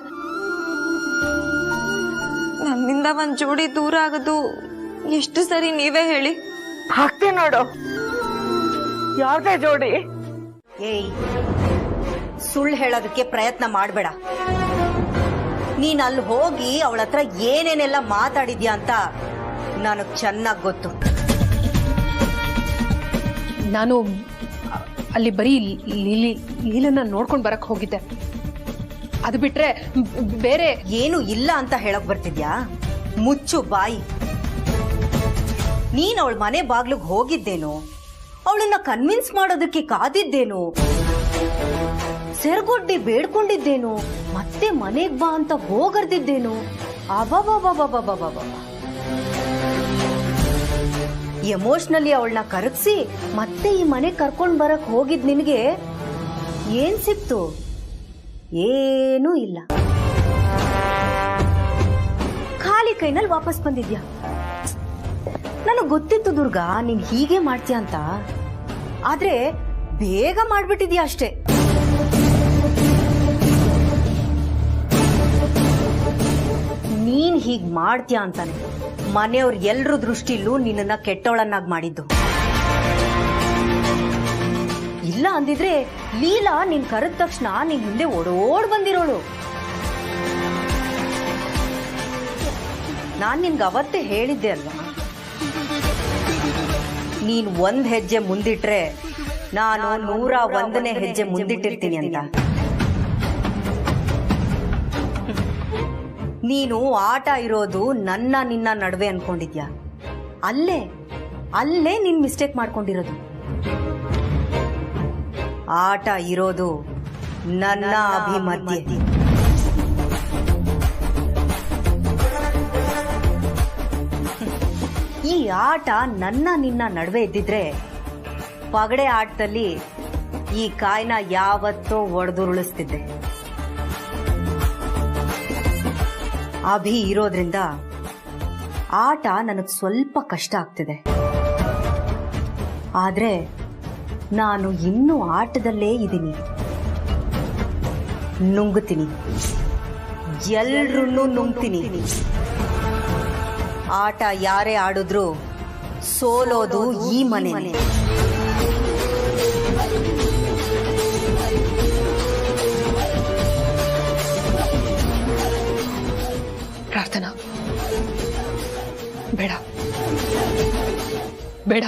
ನನ್ನಿಂದ ಒಂದ್ ಜೋಡಿ ದೂರ ಆಗೋದು ಎಷ್ಟು ಸರಿ ನೀವೇ ಹೇಳಿ? ಹಾಕ್ತೆ ನೋಡು, ಯಾವ್ದೇ ಜೋಡಿ? ಏಯ್, ಸುಳ್ಳು ಹೇಳೋದಕ್ಕೆ ಪ್ರಯತ್ನ ಮಾಡಬೇಡ. ನೀನ್ ಅಲ್ಲಿ ಹೋಗಿ ಅವಳ ಹತ್ರ ಏನೇನೆಲ್ಲ ಮಾತಾಡಿದ್ಯಾ ಅಂತ ನನಗ್ ಚೆನ್ನಾಗ್ ಗೊತ್ತು. ನಾನು ಅಲ್ಲಿ ಬರೀ ಲೀಲನ್ನ ನೋಡ್ಕೊಂಡು ಬರಕ್ ಹೋಗಿದ್ದೆ. ಅದು ಬಿಟ್ರೆ ಬೇರೆ ಏನು ಇಲ್ಲ ಅಂತ ಹೇಳಕ್ ಬರ್ತಿದ್ಯಾ? ಮುಚ್ಚು ಬಾಯಿ. ನೀನ್ ಅವಳ ಮನೆ ಬಾಗ್ಲಿಗೆ ಹೋಗಿದ್ದೇನು? ಅವಳನ್ನ ಕನ್ವಿನ್ಸ್ ಮಾಡೋದಕ್ಕೆ ಕಾದಿದ್ದೇನು? ಸೆರ್ಗೊಡ್ಡಿ ಬೇಡ್ಕೊಂಡಿದ್ದೇನು? ಮತ್ತೆ ಮನೆಗ್ ಬಾ ಅಂತ ಹೋಗರ್ದಿದ್ದೇನು? ಅಬಾಬಾಬಾಬಾಬಾಬಾಬಾ. ಎಮೋಷನಲಿ ಅವಳನ್ನ ಕರಗಿಸಿ ಮತ್ತೆ ಈ ಮನೆ ಕರ್ಕೊಂಡ್ ಬರಕ್ ಹೋಗಿದ್ ನಿನಗೆ ಏನ್ ಸಿಕ್ತು? ಏನೂ ಇಲ್ಲ. ಖಾಲಿ ಕೈನಲ್ಲಿ ವಾಪಸ್ ಬಂದಿದ್ಯಾ. ನನಗ್ ಗೊತ್ತಿತ್ತು ದುರ್ಗಾ ನೀನ್ ಹೀಗೆ ಮಾಡ್ತೀಯ ಅಂತ. ಆದ್ರೆ ಬೇಗ ಮಾಡ್ಬಿಟ್ಟಿದ್ಯಾ ಅಷ್ಟೇ. ನೀನ್ ಹೀಗ್ ಮಾಡ್ತೀಯ ಅಂತಾನೆ ಮನೆಯವ್ರ ಎಲ್ರ ದೃಷ್ಟಿಲೂ ನಿನ್ನನ್ನ ಕೆಟ್ಟವಳನ್ನಾಗಿ ಮಾಡಿದ್ದು. ಇಲ್ಲ ಅಂದಿದ್ರೆ ಲೀಲಾ ನೀನ್ ಕರೆದ ತಕ್ಷಣ ನೀನ್ ಹಿಂದೆ ಓಡೋಡ್ ಬಂದಿರೋಳು. ನಾನ್ ನಿನ್ಗೆ ಅವತ್ತೇ ಹೇಳಿದ್ದೆ ಅಲ್ವಾ, ನೀನ್ ಒಂದ್ ಹೆಜ್ಜೆ ಮುಂದಿಟ್ರೆ ನಾನು 101ನೇ ಹೆಜ್ಜೆ ಮುಂದಿಟ್ಟಿರ್ತೀನಿ ಅಂತ. ನೀನು ಆಟ ಇರೋದು ನನ್ನ ನಿನ್ನ ನಡುವೆ ಅನ್ಕೊಂಡಿದ್ಯಾ? ಅಲ್ಲೇ ನೀನ್ ಮಿಸ್ಟೇಕ್ ಮಾಡ್ಕೊಂಡಿರೋದು. ಆಟ ಇರೋದು ನನ್ನ ಅಭಿಮಧ್ಯೆ. ಈ ಆಟ ನನ್ನ ನಿನ್ನ ನಡುವೆ ಇದ್ದಿದ್ರೆ ಪಗಡೆ ಆಟದಲ್ಲಿ ಈ ಕಾಯಿನ ಯಾವತ್ತೋ ಒಡೆದುರುಳಿಸ್ತಿದ್ದೆ. ಅಭಿ ಇರೋದ್ರಿಂದ ಆಟ ನನಗೆ ಸ್ವಲ್ಪ ಕಷ್ಟ ಆಗ್ತಿದೆ. ಆದ್ರೆ ನಾನು ಇನ್ನೂ ಆಟದಲ್ಲೇ ಇದ್ದೀನಿ. ನುಂಗುತ್ತೀನಿ, ಎಲ್ರನ್ನೂ ನುಂಗ್ತೀನಿ. ಆಟ ಯಾರೇ ಆಡಿದ್ರು ಸೋಲೋದು ಈ ಮನೆ. ಪ್ರಾರ್ಥನಾ, ಬೇಡ ಬೇಡ.